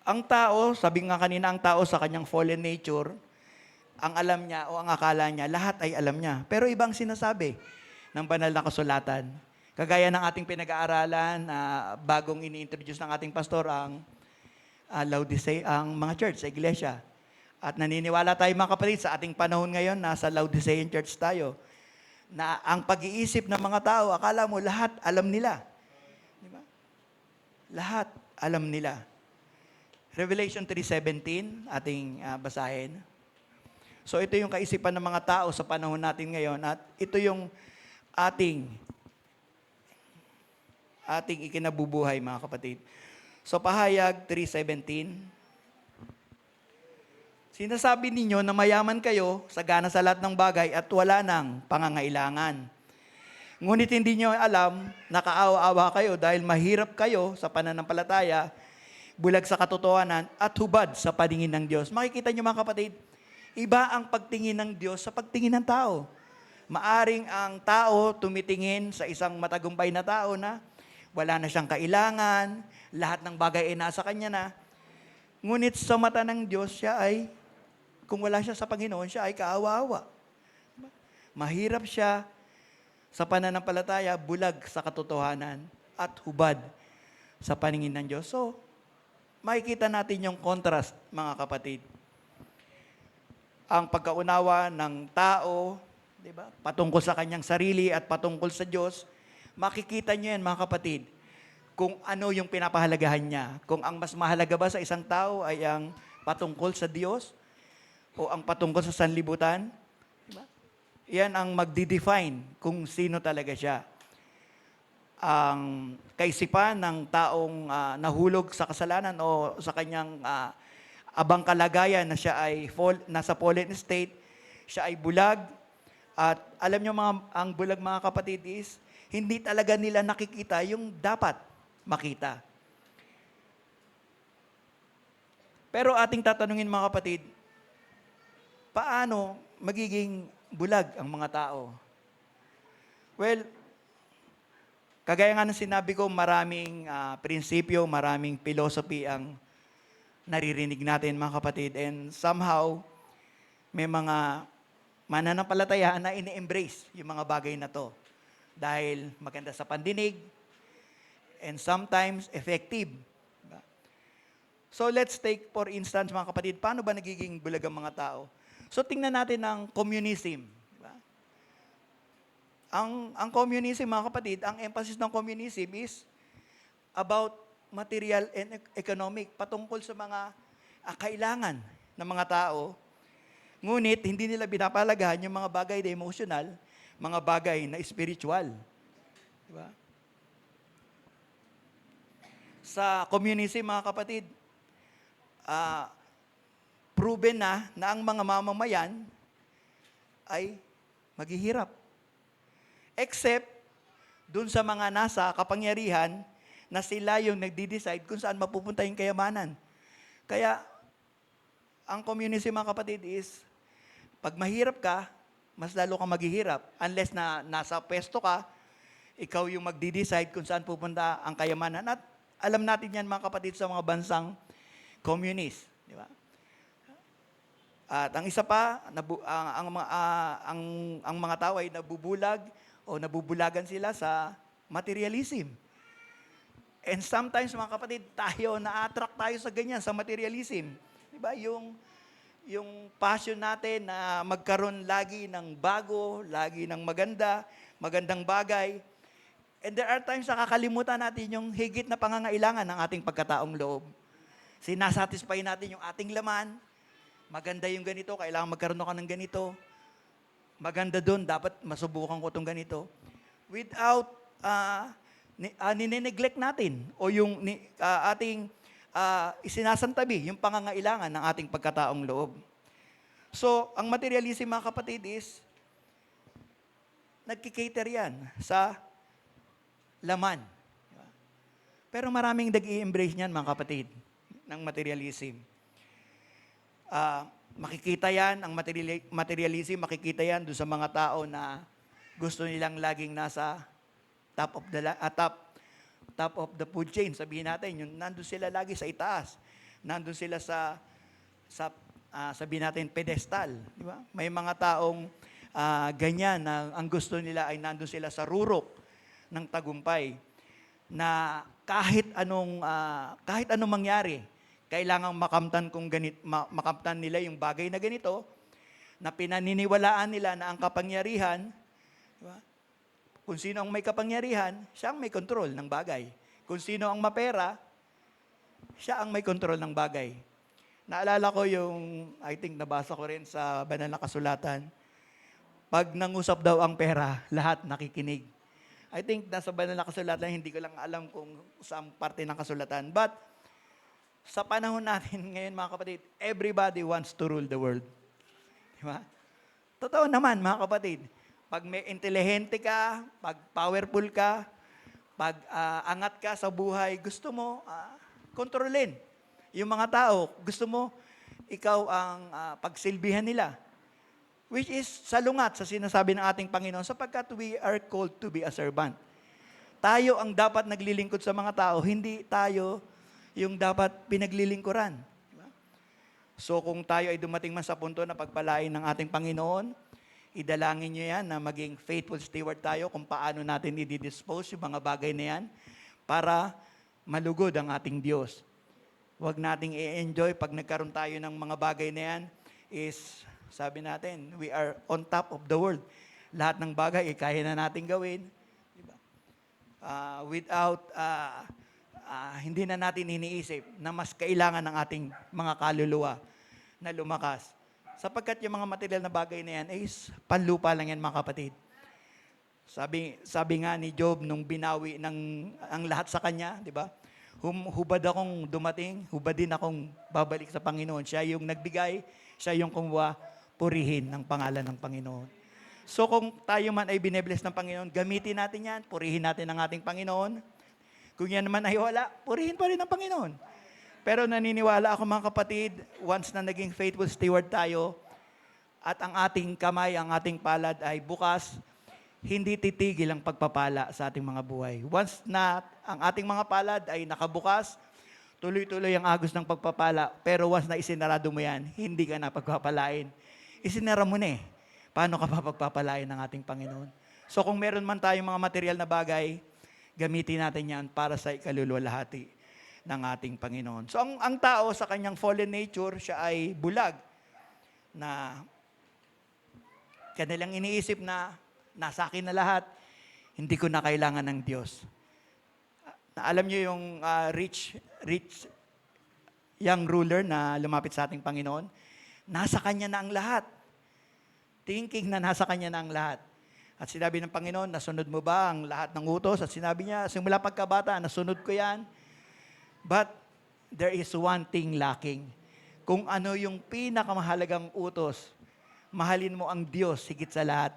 ang tao, sabi nga kanina, ang tao sa kanyang fallen nature, ang alam niya o ang akala niya, lahat ay alam niya. Pero ibang sinasabi ng banal na kasulatan. Kagaya ng ating pinag-aaralan, bagong ini-introduce ng ating pastor ang Laodicea, ang mga church sa iglesia. At naniniwala tayo mga kapatid, sa ating panahon ngayon, nasa Laodicean church tayo, na ang pag-iisip ng mga tao, akala mo lahat alam nila. Di ba? Lahat alam nila. Revelation 3:17, ating basahin. So ito yung kaisipan ng mga tao sa panahon natin ngayon at ito yung ating ikinabubuhay, mga kapatid. So Pahayag 3:17, sinasabi ninyo na mayaman kayo, sagana sa lahat ng bagay at wala nang pangangailangan. Ngunit hindi nyo alam, nakaawa-awa kayo dahil mahirap kayo sa pananampalataya, bulag sa katotohanan at hubad sa paningin ng Diyos. Makikita nyo, mga kapatid, iba ang pagtingin ng Diyos sa pagtingin ng tao. Maaring ang tao tumitingin sa isang matagumpay na tao na wala na siyang kailangan, lahat ng bagay ay nasa kanya na. Ngunit sa mata ng Diyos, siya ay, kung wala siya sa Panginoon, siya ay kaawa-awa. Mahirap siya sa pananampalataya, bulag sa katotohanan, at hubad sa paningin ng Diyos. So, makikita natin yung contrast, mga kapatid. Ang pagkaunawa ng tao, di ba, patungkol sa kanyang sarili at patungkol sa Diyos, makikita niyo yan, mga kapatid, kung ano yung pinapahalagahan niya. Kung ang mas mahalaga ba sa isang tao ay ang patungkol sa Diyos o ang patungkol sa sanlibutan. Diba? Yan ang magdi-define kung sino talaga siya. Ang kaisipan ng taong nahulog sa kasalanan o sa kanyang abang kalagayan na siya ay nasa fallen state, siya ay bulag. At alam niyo, ang bulag, mga kapatid, is hindi talaga nila nakikita yung dapat makita. Pero ating tatanungin, mga kapatid, paano magiging bulag ang mga tao? Well, kagaya nga ng sinabi ko, maraming prinsipyo, maraming philosophy ang naririnig natin, mga kapatid. And somehow, may mga mananampalataya na ini-embrace yung mga bagay na to. Dahil maganda sa pandinig, and sometimes effective. Diba? So let's take, for instance, mga kapatid, paano ba nagiging bulag ang mga tao? So tingnan natin ang communism. Diba? Ang communism, mga kapatid, ang emphasis ng communism is about material and economic, patungkol sa mga kailangan ng mga tao. Ngunit, hindi nila pinapalagahan yung mga bagay na emotional, mga bagay na spiritual. Diba? Sa communism, mga kapatid, proven na ang mga mamamayan ay maghihirap. Except dun sa mga nasa kapangyarihan na sila yung nagdi-decide kung saan mapupunta yung kayamanan. Kaya, ang communism, mga kapatid, is pag mahirap ka, mas lalo kang maghihirap. Unless na nasa pwesto ka, ikaw yung magdi-decide kung saan pupunta ang kayamanan. At alam natin yan, mga kapatid, sa mga bansang communist. Di ba? At ang isa pa, ang mga tao ay nabubulag o nabubulagan sila sa materialism. And sometimes, mga kapatid, na-attract tayo sa ganyan, sa materialism. Di ba? Yung passion natin na magkaroon lagi ng bago, lagi ng magandang bagay. And there are times na kakalimutan natin yung higit na pangangailangan ng ating pagkataong loob. Sinasatisfy natin yung ating laman. Maganda yung ganito, kailangan magkaroon ka ng ganito. Maganda dun, dapat masubukan ko itong ganito. Without nine-neglect natin o yung ating isinasantabi yung pangangailangan ng ating pagkataong loob. So, ang materialism, mga kapatid, is nagkikater yan sa laman. Pero maraming nag-i-embrace niyan, mga kapatid, ng materialism. Makikita yan, ang materialism, makikita yan doon sa mga tao na gusto nilang laging nasa top of the food chain, sabihin natin, yung nandun sila lagi sa itaas. Nandun sila sa sabihin natin, pedestal. Di ba? May mga taong ganyan na ang gusto nila ay nandun sila sa rurok ng tagumpay. Na kahit anong mangyari, kailangang makamtan nila yung bagay na ganito, na pinaniniwalaan nila na ang kapangyarihan, di ba? Kung sino ang may kapangyarihan, siya ang may control ng bagay. Kung sino ang mapera, siya ang may kontrol ng bagay. Naalala ko yung, I think nabasa ko rin sa banal na kasulatan, pag nangusap daw ang pera, lahat nakikinig. I think nasa banal na kasulatan, hindi ko lang alam kung saan parte ng kasulatan. But sa panahon natin ngayon, mga kapatid, everybody wants to rule the world. Di ba? Totoo naman, mga kapatid. Pag may intelihente ka, pag powerful ka, pag angat ka sa buhay, gusto mo kontrolin. Yung mga tao, gusto mo ikaw ang pagsilbihan nila. Which is salungat sa sinasabi ng ating Panginoon sapagkat we are called to be a servant. Tayo ang dapat naglilingkod sa mga tao, hindi tayo yung dapat pinaglilingkuran. Diba? So kung tayo ay dumating man sa punto na pagpalain ng ating Panginoon, idalangin nyo yan na maging faithful steward tayo kung paano natin i-dispose yung mga bagay na yan para malugod ang ating Diyos. Huwag nating i-enjoy pag nagkaroon tayo ng mga bagay na yan is, sabi natin, we are on top of the world. Lahat ng bagay, kaya na natin gawin. Diba? Without, hindi na natin iniisip na mas kailangan ng ating mga kaluluwa na lumakas. Sapagkat yung mga material na bagay na yan is panlupa lang yan, mga kapatid. Sabi nga ni Job nung binawi ang lahat sa kanya, di ba? Hubad akong dumating, hubad din akong babalik sa Panginoon. Siya yung nagbigay, siya yung kumuha, purihin ng pangalan ng Panginoon. So kung tayo man ay binebless ng Panginoon, gamitin natin yan, purihin natin ang ating Panginoon. Kung yan naman ay wala, purihin pa rin ng Panginoon. Pero naniniwala ako, mga kapatid, once na naging faithful steward tayo, at ang ating kamay, ang ating palad ay bukas, hindi titigil ang pagpapala sa ating mga buhay. Once na ang ating mga palad ay nakabukas, tuloy-tuloy ang agos ng pagpapala. Pero once na isinarado mo yan, hindi ka na pagpapalain. Isinara mo na eh. Paano ka pa pagpapalain ng ating Panginoon? So kung meron man tayong mga material na bagay, gamitin natin yan para sa ikaluluwalhati ng ating Panginoon. So ang tao sa kanyang fallen nature, siya ay bulag na kanilang iniisip na nasa akin na lahat, hindi ko na kailangan ng Diyos. Alam niyo yung rich young ruler na lumapit sa ating Panginoon, nasa kanya na ang lahat. Thinking na nasa kanya na ang lahat. At sinabi ng Panginoon, nasunod mo ba ang lahat ng utos? At sinabi niya, simula pagkabata, nasunod ko yan. But there is one thing lacking. Kung ano yung pinakamahalagang utos, mahalin mo ang Diyos higit sa lahat,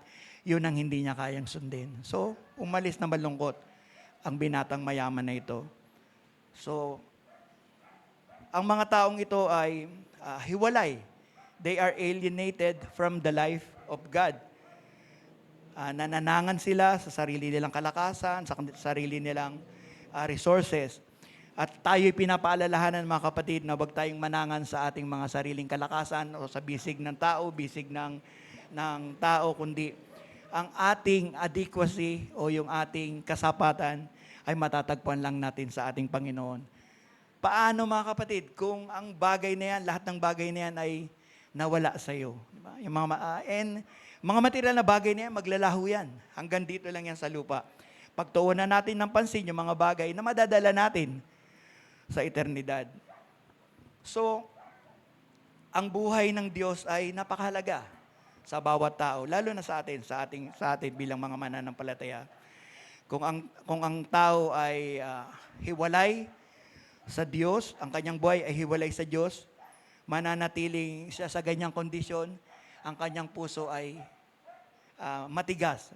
yun ang hindi niya kayang sundin. So, umalis na malungkot ang binatang mayaman na ito. So, ang mga taong ito ay hiwalay. They are alienated from the life of God. Nananangan sila sa sarili nilang kalakasan, sa sarili nilang resources. At tayo'y pinapaalalahanan, mga kapatid, na huwag tayong manangan sa ating mga sariling kalakasan o sa bisig ng tao, bisig ng tao, kundi ang ating adequacy o yung ating kasapatan ay matatagpuan lang natin sa ating Panginoon. Paano, mga kapatid, kung ang bagay na yan, lahat ng bagay na yan ay nawala sa iyo? Diba? Yung mga material na bagay na yan, maglalaho yan. Hanggang dito lang yan sa lupa. Pagtuunan natin ng pansin yung mga bagay na madadala natin sa eternidad. So, ang buhay ng Diyos ay napakahalaga sa bawat tao, lalo na sa atin bilang mga mananampalataya. Kung ang tao ay hiwalay sa Diyos, ang kanyang buhay ay hiwalay sa Diyos, mananatiling siya sa ganyang kondisyon, ang kanyang puso ay matigas.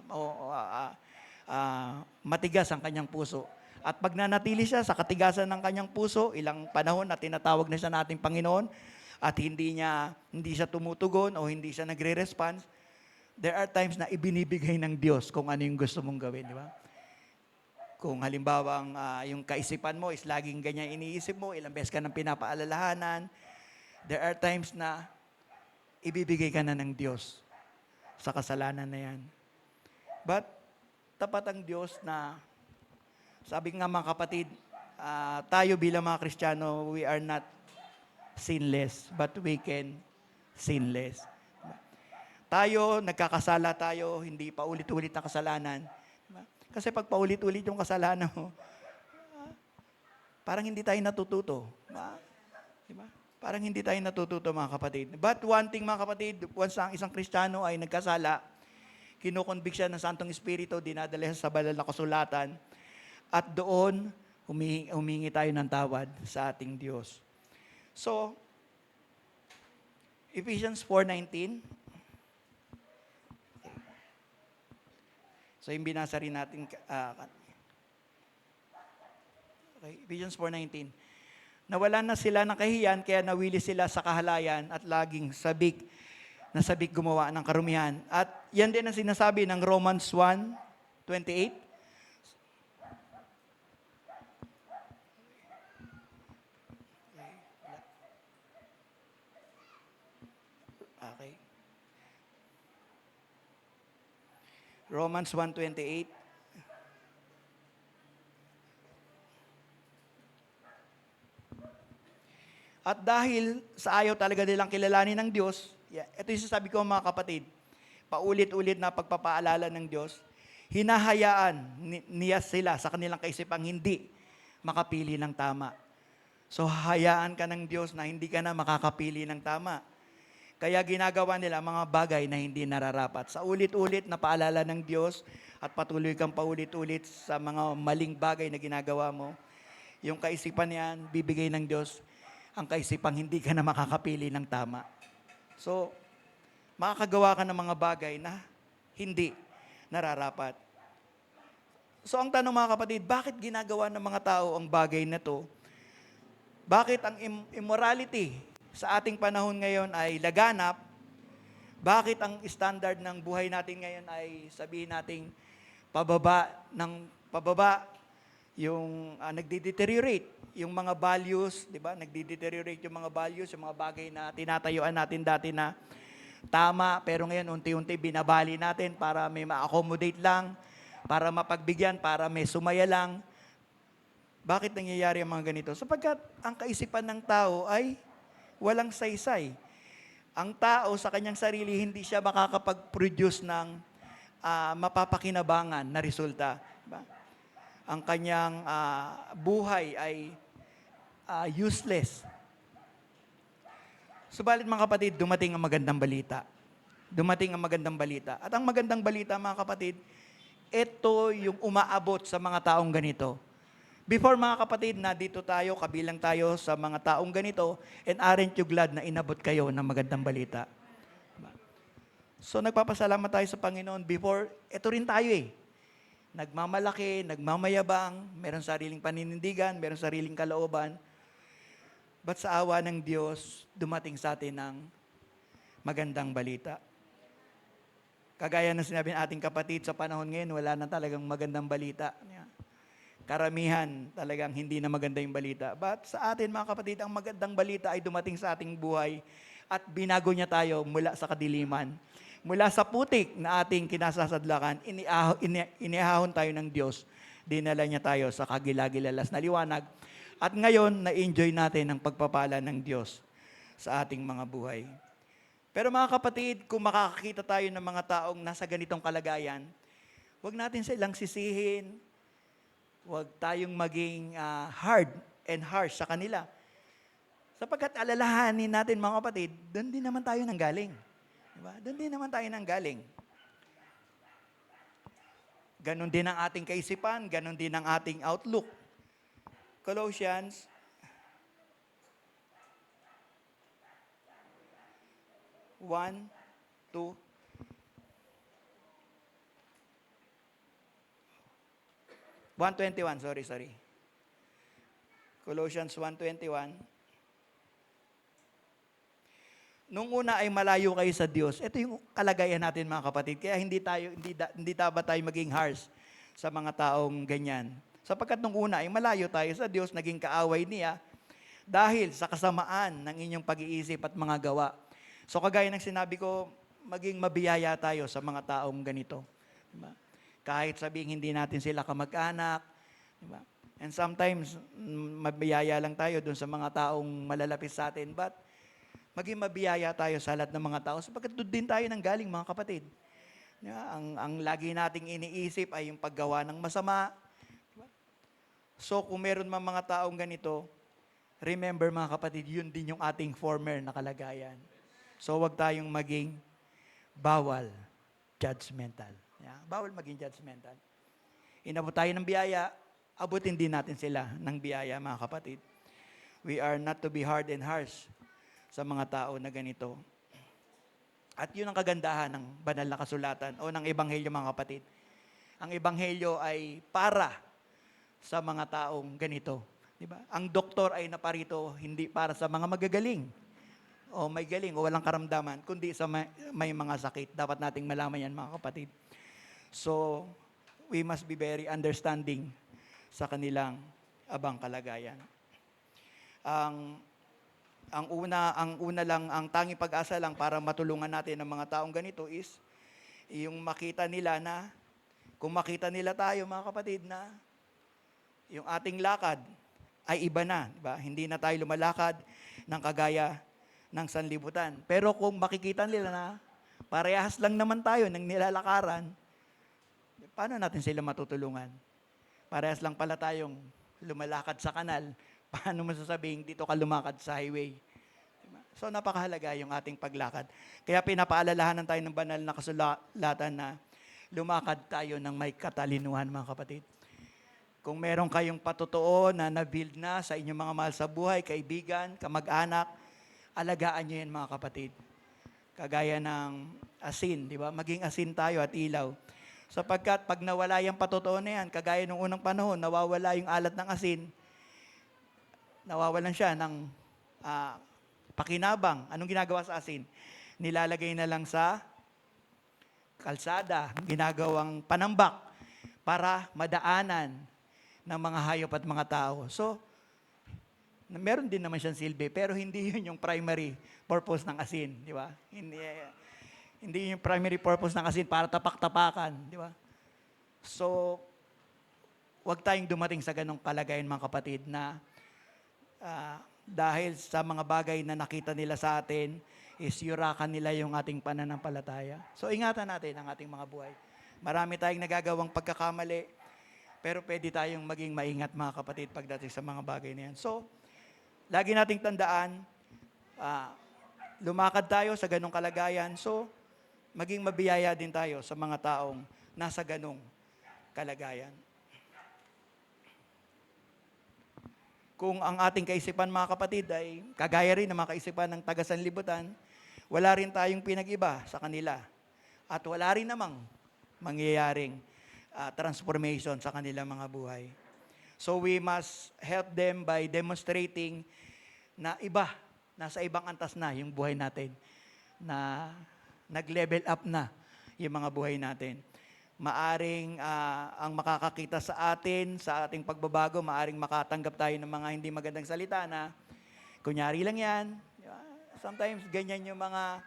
Matigas ang kanyang puso. At pag nanatili siya sa katigasan ng kanyang puso, ilang panahon na tinatawag na siya nating Panginoon, at hindi siya tumutugon o hindi siya nagre-response, there are times na ibinibigay ng Diyos kung ano yung gusto mong gawin, di ba? Kung halimbawa yung kaisipan mo is laging ganyan iniisip mo, ilang beses ka nang pinapaalalahanan, there are times na ibibigay ka na ng Diyos sa kasalanan na yan. But, tapat ang Diyos na, sabi nga mga kapatid, tayo bilang mga Kristiyano, we are not sinless, but we can sinless. Tayo, nagkakasala tayo, hindi pa ulit-ulit na kasalanan. Kasi pag paulit-ulit yung kasalanan mo, parang hindi tayo natututo. Diba? Parang hindi tayo natututo, mga kapatid. But one thing, mga kapatid, once ang isang Kristiyano ay nagkasala, kinukonvict siya ng Santong Espiritu, dinadala siya sa banal na kasulatan, at doon, humingi tayo ng tawad sa ating Diyos. So, Ephesians 4:19. So, yung binasa rin natin, okay, Ephesians 4:19. Nawalan na sila ng kahiyan, kaya nawili sila sa kahalayan at laging sabik gumawa ng karumihan. At yan din ang sinasabi ng Romans 1:28. Okay. Romans 1:28. At dahil sa ayaw talaga nilang kilalanin ng Diyos, ito yung sasabi ko, mga kapatid, paulit-ulit na pagpapaalala ng Diyos, hinahayaan niya sila sa kanilang kaisipang hindi makapili ng tama. So, hayaan ka ng Diyos na hindi ka na makakapili ng tama. Kaya ginagawa nila mga bagay na hindi nararapat. Sa ulit-ulit na paalala ng Diyos at patuloy kang paulit-ulit sa mga maling bagay na ginagawa mo, yung kaisipan niyan, bibigay ng Diyos ang kaisipang hindi ka na makakapili ng tama. So, makakagawa ka ng mga bagay na hindi nararapat. So, ang tanong, mga kapatid, bakit ginagawa ng mga tao ang bagay na to? Bakit ang immorality sa ating panahon ngayon ay laganap? Bakit ang standard ng buhay natin ngayon ay sabihin nating pababa, yung nagde-deteriorate yung mga values, di ba? Nagde-deteriorate yung mga values, yung mga bagay na tinatayuan natin dati na tama, pero ngayon unti-unti binabali natin para may ma-accommodate lang, para mapagbigyan, para may sumaya lang. Bakit nangyayari ang mga ganito? Sapagkat ang kaisipan ng tao ay walang saysay. Ang tao sa kanyang sarili, hindi siya makakapag-produce ng mapapakinabangan na resulta. Diba? Ang kanyang buhay ay useless. Subalit, mga kapatid, dumating ang magandang balita. Dumating ang magandang balita. At ang magandang balita, mga kapatid, ito yung umaabot sa mga taong ganito. Before, mga kapatid, na dito tayo, kabilang tayo sa mga taong ganito, and aren't you glad na inabot kayo ng magandang balita? So, nagpapasalamat tayo sa Panginoon. Before, ito rin tayo nagmamalaki, nagmamayabang, meron sariling paninindigan, meron sariling kalooban. But sa awa ng Diyos, dumating sa atin ng magandang balita. Kagaya ng sinabi ng ating kapatid, sa panahon ngayon, wala na talagang magandang balita. Karamihan talagang hindi na maganda yung balita. But sa atin, mga kapatid, ang magandang balita ay dumating sa ating buhay at binago niya tayo mula sa kadiliman. Mula sa putik na ating kinasasadlakan, iniahon tayo ng Diyos. Dinala niya tayo sa kagilagilalas na liwanag. At ngayon, na-enjoy natin ang pagpapala ng Diyos sa ating mga buhay. Pero mga kapatid, kung makakakita tayo ng mga taong nasa ganitong kalagayan, huwag natin silang sisihin. Huwag tayong maging hard and harsh sa kanila. Sapagkat alalahanin natin, mga kapatid, doon din naman tayo nanggaling. Diba? Doon din naman tayo nanggaling. Ganon din ang ating kaisipan, ganon din ang ating outlook. Colossians 1:2. Sorry. Colossians 1:21. Nung una ay malayo kayo sa Diyos. Ito yung kalagayan natin, mga kapatid. Kaya hindi dapat tayo maging harsh sa mga taong ganyan. Sapagkat nung una ay malayo tayo sa Diyos, naging kaaway niya dahil sa kasamaan ng inyong pag-iisip at mga gawa. So kagaya ng sinabi ko, maging mabiyaya tayo sa mga taong ganito. Diba? Kahit sabihin hindi natin sila kamag-anak. Diba? And sometimes, mabiyaya lang tayo dun sa mga taong malalapit sa atin. But maging mabiyaya tayo sa lahat ng mga tao sapagkat doon din tayo nanggaling, mga kapatid. Diba? Ang lagi nating iniisip ay yung paggawa ng masama. Diba? So kung meron man mga taong ganito, remember mga kapatid, yun din yung ating former na kalagayan. So wag tayong maging bawal judgmental. Yeah? Bawal maging judgmental. Inabot tayo ng biyaya, abutin din natin sila ng biyaya mga kapatid. We are not to be hard and harsh sa mga tao na ganito. At yun ang kagandahan ng banal na kasulatan o ng ebanghelyo mga kapatid. Ang ebanghelyo ay para sa mga taong ganito. Diba? Ang doktor ay naparito hindi para sa mga magagaling o may galing o walang karamdaman, kundi sa may mga sakit. Dapat nating malaman yan mga kapatid. So, we must be very understanding sa kanilang abang kalagayan. Ang tanging pag-asa lang para matulungan natin ang mga taong ganito is yung makita nila na, kung makita nila tayo mga kapatid na yung ating lakad ay iba na, diba? Hindi na tayo lumalakad ng kagaya ng sanlibutan. Pero kung makikita nila na parehas lang naman tayo ng nilalakaran, paano natin sila matutulungan? Parehas lang pala tayong lumalakad sa kanal. Paano masasabihin dito ka lumakad sa highway? Diba? So napakahalaga yung ating paglakad. Kaya pinapaalalahanan tayo ng banal na kasulatan na lumakad tayo ng may katalinuhan mga kapatid. Kung meron kayong patotoo na na-build na sa inyong mga mahal sa buhay, kaibigan, kamag-anak, alagaan nyo yan mga kapatid. Kagaya ng asin, di ba? Maging asin tayo at ilaw. Sapagkat pag nawala yung patotoo na yan, kagaya nung unang panahon, nawawala yung alat ng asin, nawawalan siya ng pakinabang. Anong ginagawa sa asin? Nilalagay na lang sa kalsada, ginagawang panambak para madaanan ng mga hayop at mga tao. So, meron din naman siyang silbi, pero hindi yun yung primary purpose ng asin, di ba? Hindi yung primary purpose ng asin para tapak-tapakan, di ba? So, wag tayong dumating sa ganong kalagayan mga kapatid na dahil sa mga bagay na nakita nila sa atin, is yurakan nila yung ating pananampalataya. So, ingatan natin ang ating mga buhay. Marami tayong nagagawang pagkakamali, pero pwede tayong maging maingat mga kapatid pagdating sa mga bagay na yan. So, lagi nating tandaan, lumakad tayo sa ganong kalagayan. So, maging mabiyaya din tayo sa mga taong nasa ganong kalagayan. Kung ang ating kaisipan mga kapatid ay kagaya rin ng mga kaisipan ng taga-sanlibutan, wala rin tayong pinag-iba sa kanila. At wala rin namang mangyayaring transformation sa kanilang mga buhay. So we must help them by demonstrating na iba, nasa ibang antas na yung buhay natin, na nag-level up na yung mga buhay natin. Maaring ang makakakita sa atin, sa ating pagbabago, maaring makatanggap tayo ng mga hindi magandang salita na kunyari lang yan. Sometimes ganyan yung mga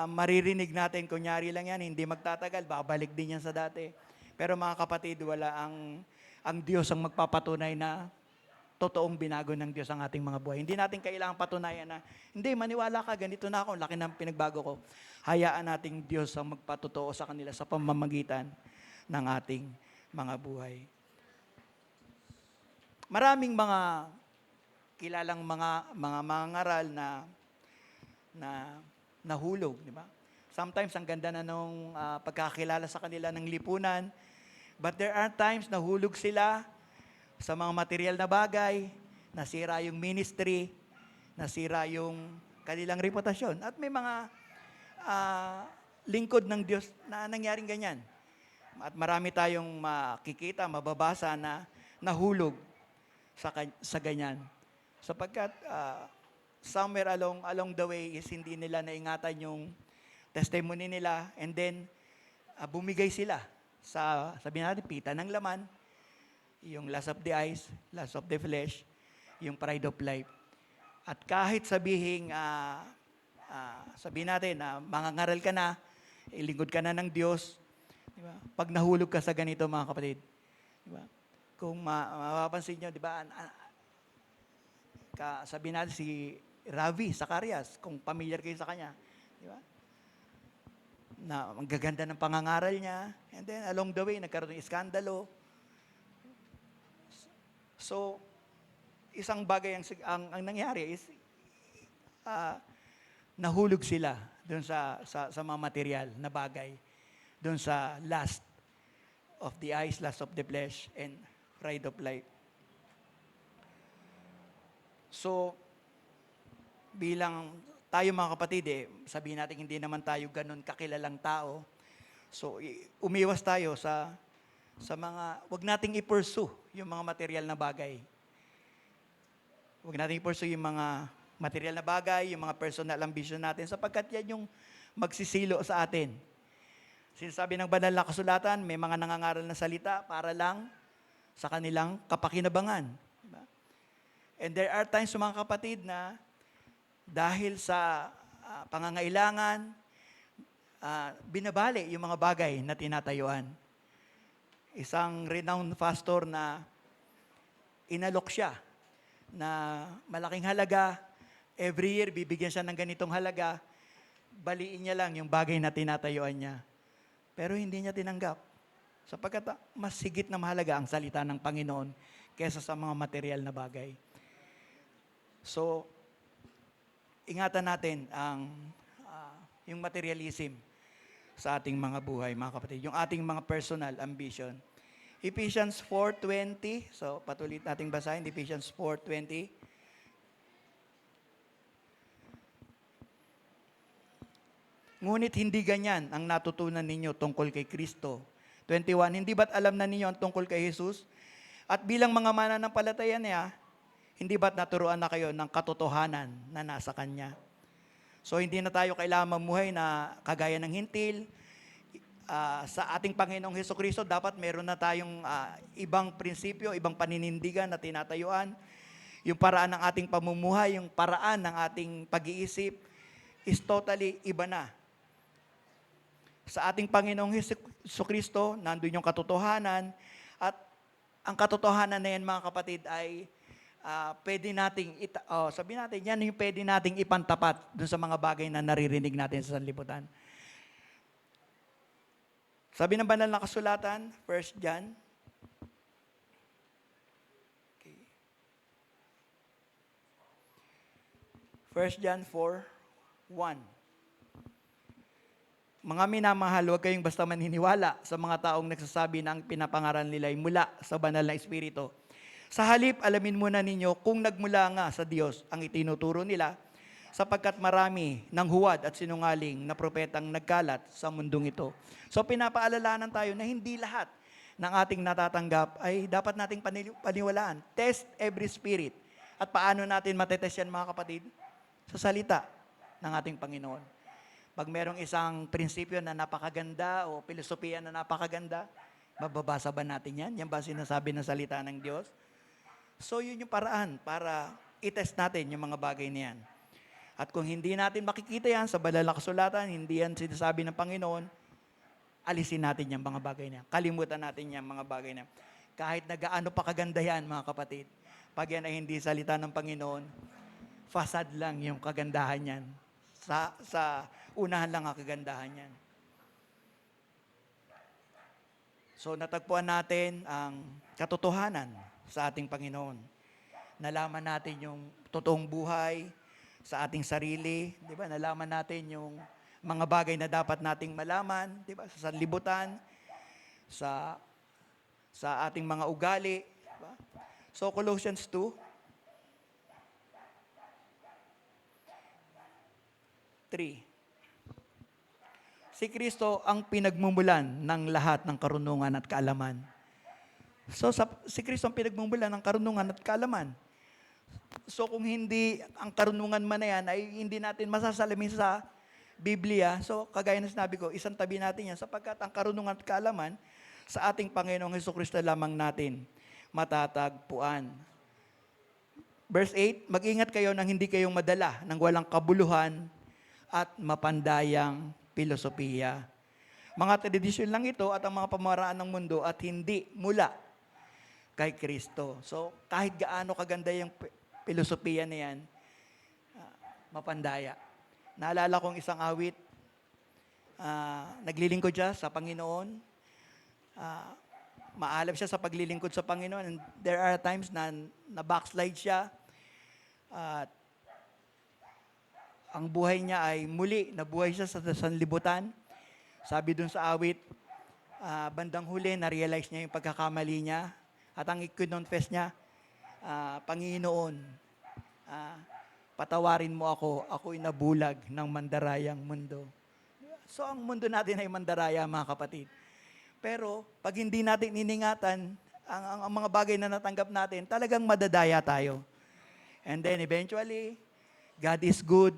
maririnig natin, kunyari lang yan, hindi magtatagal, babalik din yan sa dati. Pero mga kapatid, wala ang Diyos ang magpapatunay na totoong binago ng Diyos ang ating mga buhay. Hindi natin kailangang patunayan na, hindi, maniwala ka, ganito na ako, laki ng pinagbago ko. Hayaan nating Diyos ang magpatotoo sa kanila sa pamamagitan ng ating mga buhay. Maraming mga kilalang mga mangaral na nahulog, di ba? Sometimes ang ganda na nung pagkakilala sa kanila ng lipunan, but there are times nahulog sila sa mga material na bagay, nasira yung ministry, nasira yung kanilang reputasyon. At may mga lingkod ng Diyos na nangyaring ganyan. At marami tayong makikita, mababasa na nahulog sa ganyan. Sapagkat somewhere along the way is hindi nila naingatan yung testimony nila, and then bumigay sila sa, sabihin natin, pita ng laman, yung lust of the eyes, lust of the flesh, yung pride of life. At kahit sabihin natin na mangangaral ka na, ilingkod ka na ng Diyos, di ba? Pag nahulog ka sa ganito mga kapatid, di ba? Kung mapapansin nyo, di ba, sabihin natin si Ravi Zacarias, kung familiar kayo sa kanya, di ba? Na ang gaganda ng pangangaral niya, and then along the way, nagkaroon ng iskandalo. So, isang bagay ang nangyari is, ah, nahulog sila doon sa mga material na bagay, doon sa lust of the eyes, lust of the flesh, and pride of life. So, bilang tayo mga kapatid, sabihin natin hindi naman tayo ganun kakilalang tao. So, umiwas tayo sa mga, wag nating i-pursue yung mga material na bagay. Wag nating i-pursue yung mga material na bagay, yung mga personal ambition natin, sapagkat yan yung magsisilo sa atin. Sinasabi ng banal na kasulatan, may mga nangangaral na salita para lang sa kanilang kapakinabangan. Diba? And there are times, mga kapatid, na dahil sa pangangailangan, binabali yung mga bagay na tinatayuan. Isang renowned pastor na inalok siya na malaking halaga, every year bibigyan siya ng ganitong halaga, baliin niya lang yung bagay na tinatayuan niya. Pero hindi niya tinanggap. Sapagkat mas higit na mahalaga ang salita ng Panginoon kaysa sa mga material na bagay. So, ingatan natin yung materialism sa ating mga buhay, mga kapatid. Yung ating mga personal ambition. Ephesians 4:20. So, patuloy nating basahin. Ephesians 4:20. Ngunit hindi ganyan ang natutunan ninyo tungkol kay Kristo. 21. Hindi ba't alam na ninyo ang tungkol kay Jesus? At bilang mga mananampalataya niya, hindi ba't naturuan na kayo ng katotohanan na nasa Kanya? So, hindi na tayo kailangan mamuhay na kagaya ng hintil. Sa ating Panginoong Hesukristo, dapat meron na tayong ibang prinsipyo, ibang paninindigan na tinatayuan. Yung paraan ng ating pamumuhay, yung paraan ng ating pag-iisip is totally iba na. Sa ating Panginoong Hesukristo, nandun yung katotohanan. At ang katotohanan na yan, mga kapatid, ay pwede nating, sabihin natin, yan yung pwede nating ipantapat dun sa mga bagay na naririnig natin sa sanlibutan. Sabi ng banal na kasulatan, 1 John. Okay. 1 John 4:1. Mga minamahal, huwag kayong basta maniniwala sa mga taong nagsasabi na ang pinapangaral nila ay mula sa banal na Espiritu. Sa halip, alamin muna ninyo kung nagmula nga sa Diyos ang itinuturo nila, sapagkat marami ng huwad at sinungaling na propetang nagkalat sa mundong ito. So pinapaalalahanan tayo na hindi lahat ng ating natatanggap ay dapat nating paniwalaan. Test every spirit. At paano natin matetest yan, mga kapatid? Sa salita ng ating Panginoon. Pag merong isang prinsipyo na napakaganda o filosofiya na napakaganda, mababasa ba natin yan? Yan ba sinasabi ng salita ng Diyos? So yun yung paraan para i-test natin yung mga bagay na yan. At kung hindi natin makikita yan sa banal na kasulatan, hindi yan sinasabi ng Panginoon, alisin natin yung mga bagay na yan. Kalimutan natin yung mga bagay na yan. Kahit na gaano pa kaganda yan, mga kapatid, pag yan ay hindi salita ng Panginoon, fasad lang yung kagandahan yan. Sa unahan lang ang kagandahan yan. So natagpuan natin ang katotohanan sa ating Panginoon. Nalaman natin yung totoong buhay sa ating sarili, di ba? Nalaman natin yung mga bagay na dapat nating malaman, di ba? Sa sanlibutan, sa ating mga ugali, di ba? So Colossians 2, 3. Si Kristo ang pinagmumulan ng lahat ng karunungan at kaalaman. So si Kristo ang pinagmumulan ng karunungan at kaalaman. So kung hindi ang karunungan man na yan ay hindi natin masasalamin sa Biblia, so kagaya na sinabi ko, isang tabi natin yan sapagkat ang karunungan at kaalaman sa ating Panginoong Hesukristo lamang natin matatagpuan. Verse 8, mag-ingat kayo nang hindi kayong madala ng walang kabuluhan at mapandayang filosofiya. Mga tradisyon lang ito at ang mga pamaraan ng mundo at hindi mula kay Kristo. So kahit gaano kaganda yung filosofiya na yan, mapandaya. Naalala kong isang awit, naglilingkod siya sa Panginoon, Maalab siya sa paglilingkod sa Panginoon. And there are times na backslide siya. At ang buhay niya ay muli, nabuhay siya sa sanlibutan. Sabi dun sa awit, bandang huli, na-realize niya yung pagkakamali niya. At ang ikinonfess niya, Panginoon, patawarin mo ako, ako'y nabulag ng mandarayang mundo. So ang mundo natin ay mandaraya, mga kapatid. Pero pag hindi natin iningatan ang mga bagay na natanggap natin, talagang madadaya tayo. And then eventually, God is good.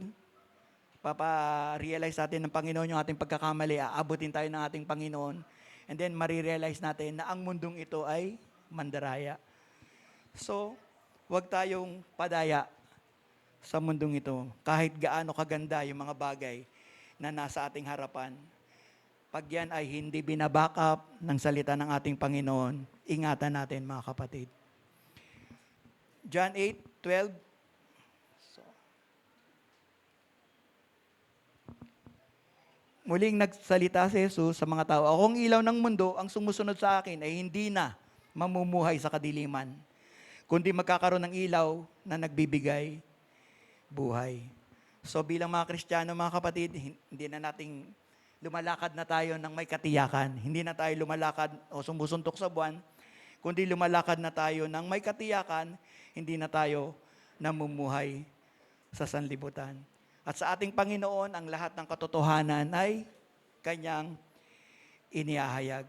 Papa-realize natin ng Panginoon yung ating pagkakamali, aabutin tayo ng ating Panginoon. And then marirealize natin na ang mundong ito ay mandaraya. So, huwag tayong padaya sa mundong ito. Kahit gaano kaganda yung mga bagay na nasa ating harapan. Pag yan ay hindi binaback up ng salita ng ating Panginoon, ingatan natin, mga kapatid. John 8:12. Muling nagsalita si Jesus sa mga tao, "Akong ilaw ng mundo, ang sumusunod sa akin ay hindi na mamumuhay sa kadiliman, kundi magkakaroon ng ilaw na nagbibigay buhay." So bilang mga Kristiyano, mga kapatid, hindi na nating lumalakad na tayo ng may katiyakan. Hindi na tayo lumalakad o sumusuntok sa buwan, kundi lumalakad na tayo ng may katiyakan, hindi na tayo namumuhay sa sanlibutan. At sa ating Panginoon, ang lahat ng katotohanan ay Kanyang inihahayag.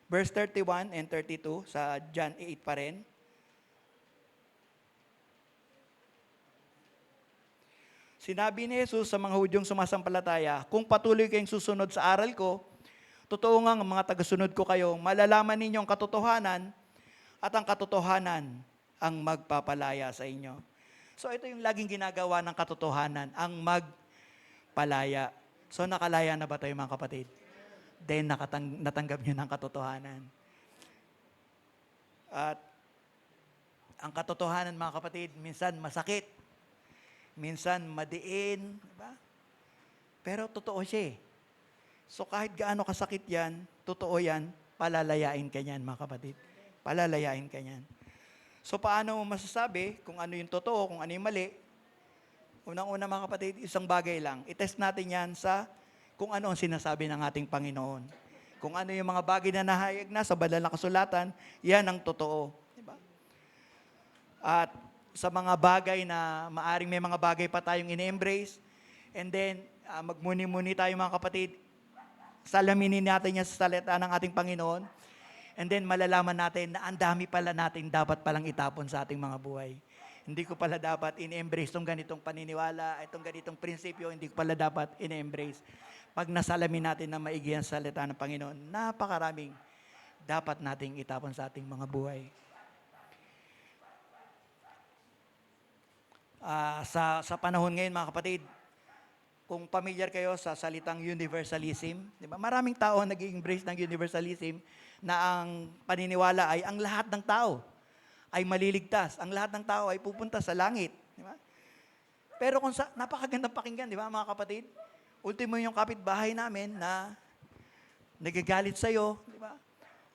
Verse 31 and 32 sa John 8 pa rin. Sinabi ni Jesus sa mga Hudyong sumasampalataya, "Kung patuloy kayong susunod sa aral ko, totoo nga ang mga tagasunod ko kayo, malalaman ninyo ang katotohanan at ang katotohanan ang magpapalaya sa inyo." So ito yung laging ginagawa ng katotohanan, ang magpalaya. So nakalaya na ba tayo, mga kapatid? Then natanggap nyo ng katotohanan. At ang katotohanan, mga kapatid, minsan masakit, minsan madiin, diba? Pero totoo siya eh. So kahit gaano kasakit yan, totoo yan, palalayain ka niyan, mga kapatid. Palalayain ka niyan. So paano mo masasabi kung ano yung totoo, kung ano yung mali? Unang-una, mga kapatid, isang bagay lang. I-test natin yan sa kung ano ang sinasabi ng ating Panginoon. Kung ano yung mga bagay na nahayag na sa banal na kasulatan, yan ang totoo. Diba? At sa mga bagay na maaring may mga bagay pa tayong in-embrace, and then magmuni-muni tayo, mga kapatid, salaminin natin yan sa salita ng ating Panginoon, and then malalaman natin na ang dami pala natin dapat palang itapon sa ating mga buhay. Hindi ko pala dapat in-embrace itong ganitong paniniwala, itong ganitong prinsipyo, hindi ko pala dapat in-embrace. Pag nasalamin natin na maigi ang salita ng Panginoon, napakaraming dapat nating itapon sa ating mga buhay. Sa panahon ngayon, mga kapatid, kung familiar kayo sa salitang universalism, di ba? Maraming tao ang nag-embrace ng universalism na ang paniniwala ay ang lahat ng tao ay maliligtas. Ang lahat ng tao ay pupunta sa langit. Di ba? Pero kung napakagandang pakinggan, di ba, mga kapatid? Ultimo yung kapitbahay namin na nagagalit sa'yo, di ba?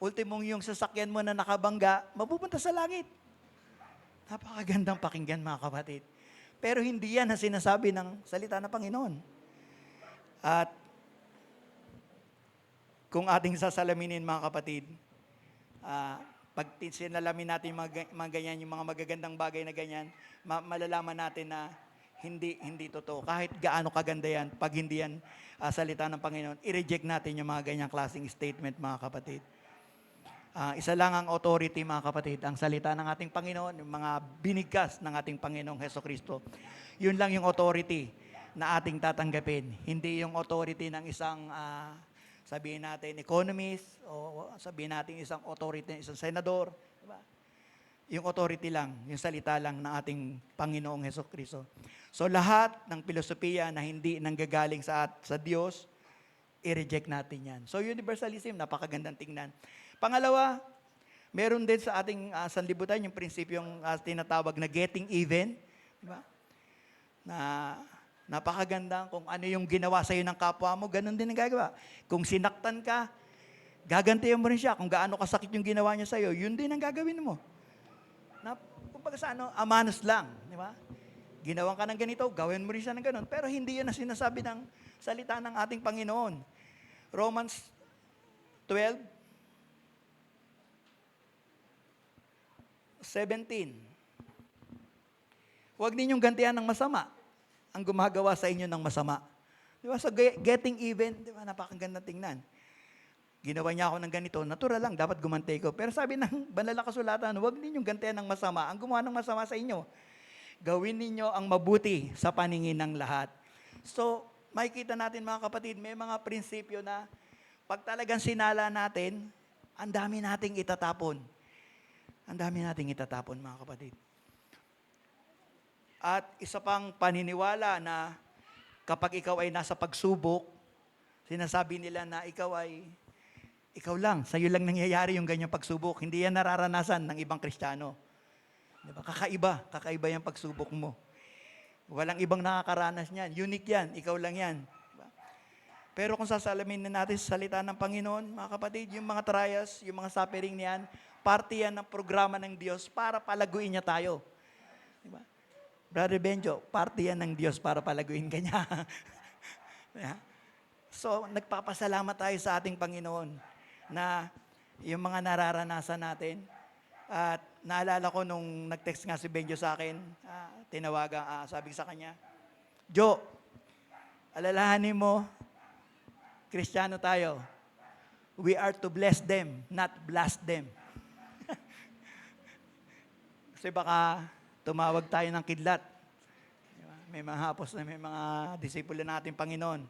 Ultimo yung sasakyan mo na nakabangga, mapupunta sa langit. Napakagandang pakinggan, mga kapatid. Pero hindi yan ang sinasabi ng salita ng Panginoon. At kung ating sasalaminin, mga kapatid, pag sinalamin natin mga ganyan, yung mga magagandang bagay na ganyan, malalaman natin na hindi totoo. Kahit gaano kaganda yan, pag hindi yan salita ng Panginoon, i-reject natin yung mga ganyang klaseng statement, mga kapatid. Isa lang ang authority, mga kapatid, ang salita ng ating Panginoon, yung mga binigkas ng ating Panginoong Hesukristo. Yun lang yung authority na ating tatanggapin. Hindi yung authority ng isang, sabihin natin, economist, o sabihin natin isang authority, isang senador. Diba? Yung authority lang, yung salita lang ng ating Panginoong Hesukristo. So lahat ng filosofiya na hindi nanggagaling sa Diyos, i-reject natin yan. So universalism, napakagandang tingnan. Pangalawa, meron din sa ating sanlibutan yung prinsipyong tinatawag na getting even. Diba? Na napakaganda kung ano yung ginawa sa'yo ng kapwa mo, ganun din ang gagawa. Kung sinaktan ka, gagantihan mo rin siya kung gaano kasakit yung ginawa niya sa'yo, yun din ang gagawin mo. Na, kumbaga sa amanos lang, di ba? Ginawan ka ng ganito, gawin mo rin siya ng ganon. Pero hindi yan ang sinasabi ng salita ng ating Panginoon. Romans 12, 17. Huwag ninyong gantihan ng masama ang gumagawa sa inyo ng masama. Di ba? So getting even, di ba? Napakaganda tingnan. Ginawa niya ako ng ganito, natural lang, dapat gumanti ko. Pero sabi ng banal na kasulatan, huwag ninyong gantihan ng masama ang gumawa ng masama sa inyo. Gawin ninyo ang mabuti sa paningin ng lahat. So, makikita natin mga kapatid, may mga prinsipyo na pag talagang sinala natin, ang dami nating itatapon. Ang dami nating itatapon mga kapatid. At isa pang paniniwala na kapag ikaw ay nasa pagsubok, sinasabi nila na ikaw lang, sa'yo lang nangyayari yung ganyang pagsubok. Hindi yan nararanasan ng ibang Kristiyano. Diba? Kakaiba yung pagsubok mo. Walang ibang nakakaranas niyan. Unique yan, ikaw lang yan. Diba? Pero kung sasalamin na natin sa salita ng Panginoon, mga kapatid, yung mga trials, yung mga suffering niyan, parte yan ng programa ng Diyos para palaguin niya tayo. Diba? Brother Benjo, parte yan ng Diyos para palaguin ka niya. Yeah. So, nagpapasalamat tayo sa ating Panginoon na yung mga nararanasan natin. At naalala ko nung nag-text nga si Benjo sa akin, tinawagan, sabi ko sa kanya, Jo, alalahanin mo, Kristiyano tayo. We are to bless them, not blast them. Kasi baka tumawag tayo ng kidlat. Diba? May mga hapos na may mga disipulo natin Panginoon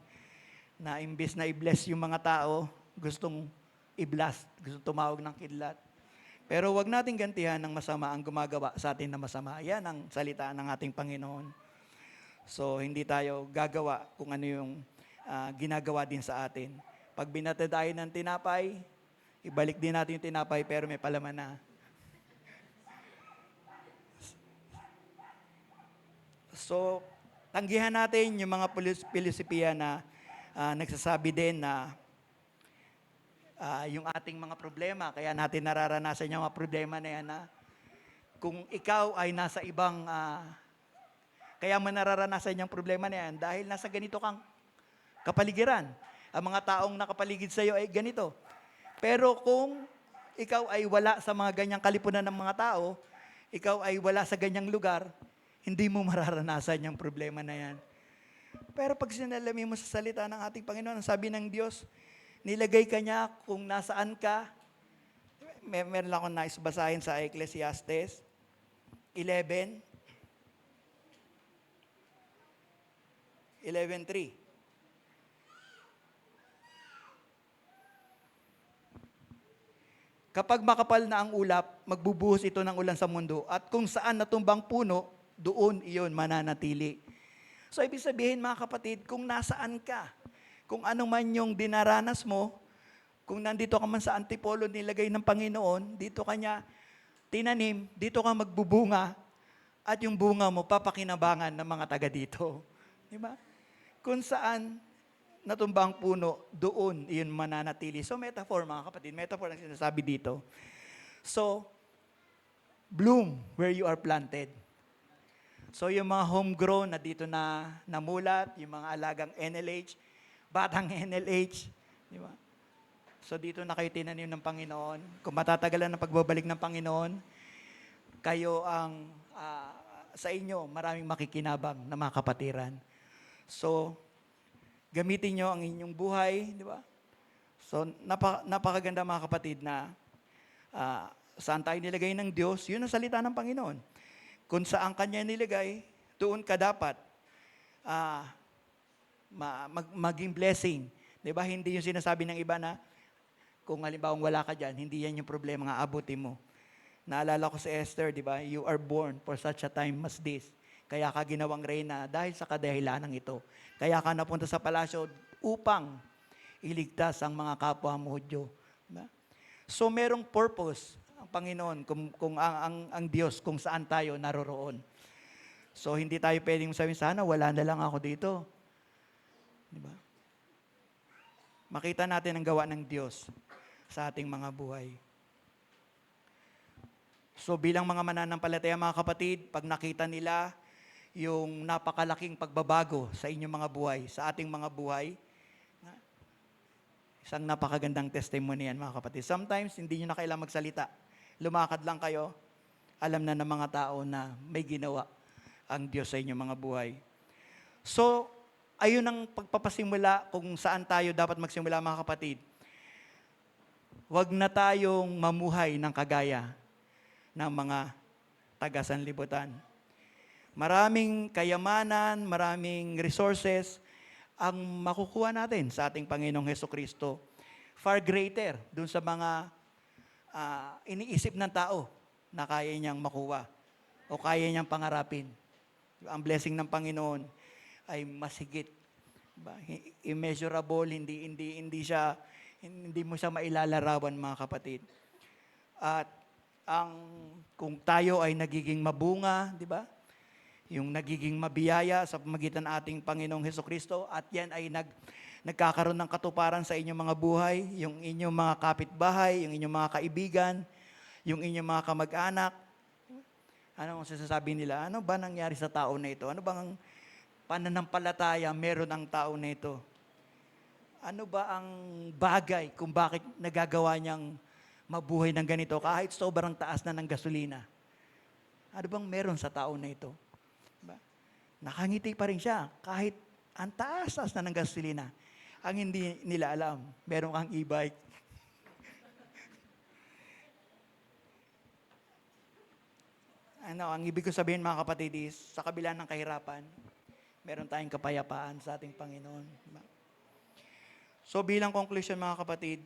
na imbes na i-bless yung mga tao, gustong i-blast, gustong tumawag ng kidlat. Pero wag nating gantihan ng masama ang gumagawa sa atin na masama. Yan ang salita ng ating Panginoon. So, hindi tayo gagawa kung ano yung ginagawa din sa atin. Pag binatid tayo ng tinapay, ibalik din natin yung tinapay pero may palaman na. So, tanggihan natin yung mga filosofia na nagsasabi din na yung ating mga problema, kaya natin nararanasan yung mga problema na yan na kung ikaw ay nasa ibang, kaya mo nararanasan yung problema na yan dahil nasa ganito kang kapaligiran. Ang mga taong nakapaligid sa iyo ay ganito. Pero kung ikaw ay wala sa mga ganyang kalipunan ng mga tao, ikaw ay wala sa ganyang lugar, hindi mo mararanasan yung problema na yan. Pero pag sinalamin mo sa salita ng ating Panginoon, ang sabi ng Diyos, nilagay ka niya kung nasaan ka. Meron lang akong nais basahin sa Ecclesiastes 11:3. Kapag makapal na ang ulap, magbubuhos ito ng ulan sa mundo. At kung saan natumbang puno, doon iyon mananatili. So, ibig sabihin mga kapatid, kung nasaan ka, kung ano man yung dinaranas mo, kung nandito ka man sa antipolo nilagay ng Panginoon, dito ka niya tinanim, dito ka magbubunga, at yung bunga mo papakinabangan ng mga taga dito. Di ba? Kung saan natumba ang puno, doon iyon mananatili. So metaphor mga kapatid, metaphor ang sinasabi dito. So, bloom where you are planted. So yung mga homegrown na dito na namulat, yung mga alagang NLH, batang NLH, di ba? So dito na kayo tinanim ng Panginoon. Kung matatagalan ng pagbabalik ng Panginoon, kayo ang, sa inyo, maraming makikinabang na mga kapatiran. So, gamitin nyo ang inyong buhay, di ba? So, napakaganda mga kapatid na saan tayo nilagay ng Diyos, yun ang salita ng Panginoon. Kung saan Kanya nilagay, doon ka dapat maging blessing. Di ba? Hindi yung sinasabi ng iba na kung halimbawa wala ka dyan, hindi yan yung problema nga abutin mo. Naalala ko si Esther, di ba? You are born for such a time as this. Kaya ka ginawang reyna dahil sa kadahilanan ito. Kaya ka napunta sa palasyo upang iligtas ang mga kapwa mo Hudyo. Diba? So merong purpose ang Panginoon kung ang Diyos kung saan tayo naroroon. So hindi tayo pwedeng sabihin, sana wala na lang ako dito. Diba? Makita natin ang gawa ng Diyos sa ating mga buhay. So bilang mga mananampalataya mga kapatid, pag nakita nila yung napakalaking pagbabago sa inyong mga buhay, sa ating mga buhay, isang napakagandang testimony yan mga kapatid. Sometimes hindi nyo na kailangang magsalita. Lumakad lang kayo, alam na ng mga tao na may ginawa ang Diyos sa inyong mga buhay. So, ayun ang pagpapasimula kung saan tayo dapat magsimula mga kapatid. Huwag na tayong mamuhay ng kagaya ng mga taga-sanlibutan. Maraming kayamanan, maraming resources ang makukuha natin sa ating Panginoong Hesukristo. Far greater dun sa mga iniisip ng tao na kaya niyang makuha o kaya niyang pangarapin. Ang blessing ng Panginoon ay masigit. Immeasurable, hindi mo siya mailalarawan mga kapatid. At kung tayo ay nagiging mabunga, di ba? Yung nagiging mabiyaya sa pamagitan ng ating Panginoong Hesukristo, at yan ay nagkakaroon ng katuparan sa inyong mga buhay, yung inyong mga kapitbahay, yung inyong mga kaibigan, yung inyong mga kamag-anak. Ano ang sasasabi nila? Ano ba nangyari sa tao na ito? Ano bang pananampalataya meron ang tao na ito? Ano ba ang bagay kung bakit nagagawa niyang mabuhay ng ganito kahit sobrang taas na ng gasolina? Ano bang meron sa tao na ito? Diba? Nakangiti pa rin siya kahit ang taas na ng gasolina. Ang hindi nila alam, meron kang e-bike. Ang ibig ko sabihin mga kapatid is, sa kabila ng kahirapan, meron tayong kapayapaan sa ating Panginoon. Diba? So bilang conclusion mga kapatid,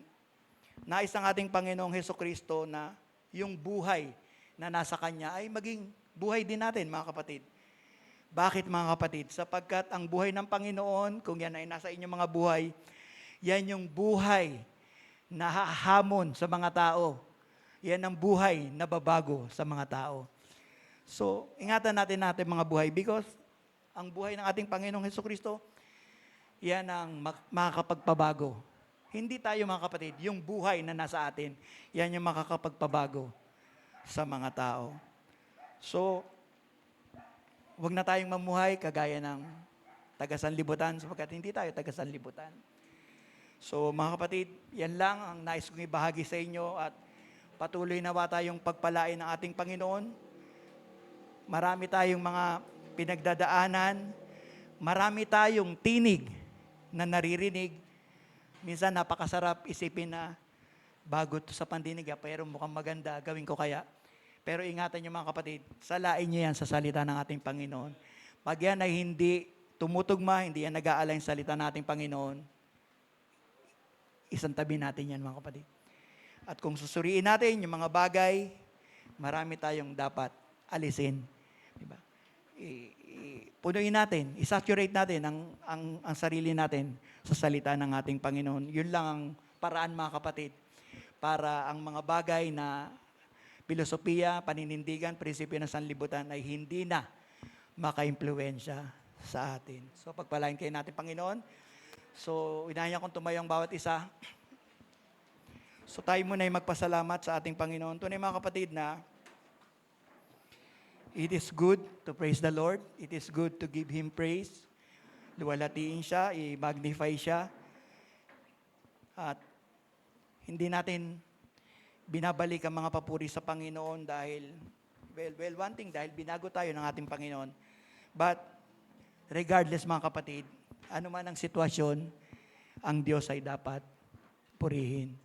nais ng ating Panginoong Hesukristo na yung buhay na nasa Kanya ay maging buhay din natin mga kapatid. Bakit mga kapatid? Sapagkat ang buhay ng Panginoon, kung yan ay nasa inyong mga buhay, yan yung buhay na hahamon sa mga tao. Yan ang buhay na babago sa mga tao. So, ingatan natin mga buhay because ang buhay ng ating Panginoong Hesukristo, yan ang makakapagpabago. Hindi tayo mga kapatid, yung buhay na nasa atin, yan yung makakapagpabago sa mga tao. So, huwag na tayong mamuhay kagaya ng taga-sanlibutan sapagkat hindi tayo taga-sanlibutan. So, mga kapatid, yan lang ang nais kong ibahagi sa inyo at patuloy nawa tayong pagpalain ng ating Panginoon. Marami tayong mga pinagdadaanan, marami tayong tinig na naririnig. Minsan napakasarap isipin na bago to sa pandinig, pero mukhang maganda, gawin ko kaya. Pero ingatan niyo mga kapatid, salain niyo yan sa salita ng ating Panginoon. Pag yan ay hindi tumutugma, hindi yan nag-aalay sa salita ng ating Panginoon, isang tabi natin yan mga kapatid. At kung susuriin natin yung mga bagay, marami tayong dapat alisin. Diba? Punuin natin, isaturate natin ang sarili natin sa salita ng ating Panginoon. Yun lang ang paraan mga kapatid para ang mga bagay na filosofiya, paninindigan, prinsipyo ng sanlibutan ay hindi na maka-impluwensya sa atin. So pagpalain kayo natin Panginoon. So inahin kong tumayo ang bawat isa. So tayo muna ay magpasalamat sa ating Panginoon. Tunay mga kapatid na it is good to praise the Lord. It is good to give Him praise. Luwalatiin siya, i-magnify siya. At hindi natin binabalik ang mga papuri sa Panginoon dahil, one thing, dahil binago tayo ng ating Panginoon. But, regardless mga kapatid, ano man ang sitwasyon, ang Diyos ay dapat purihin.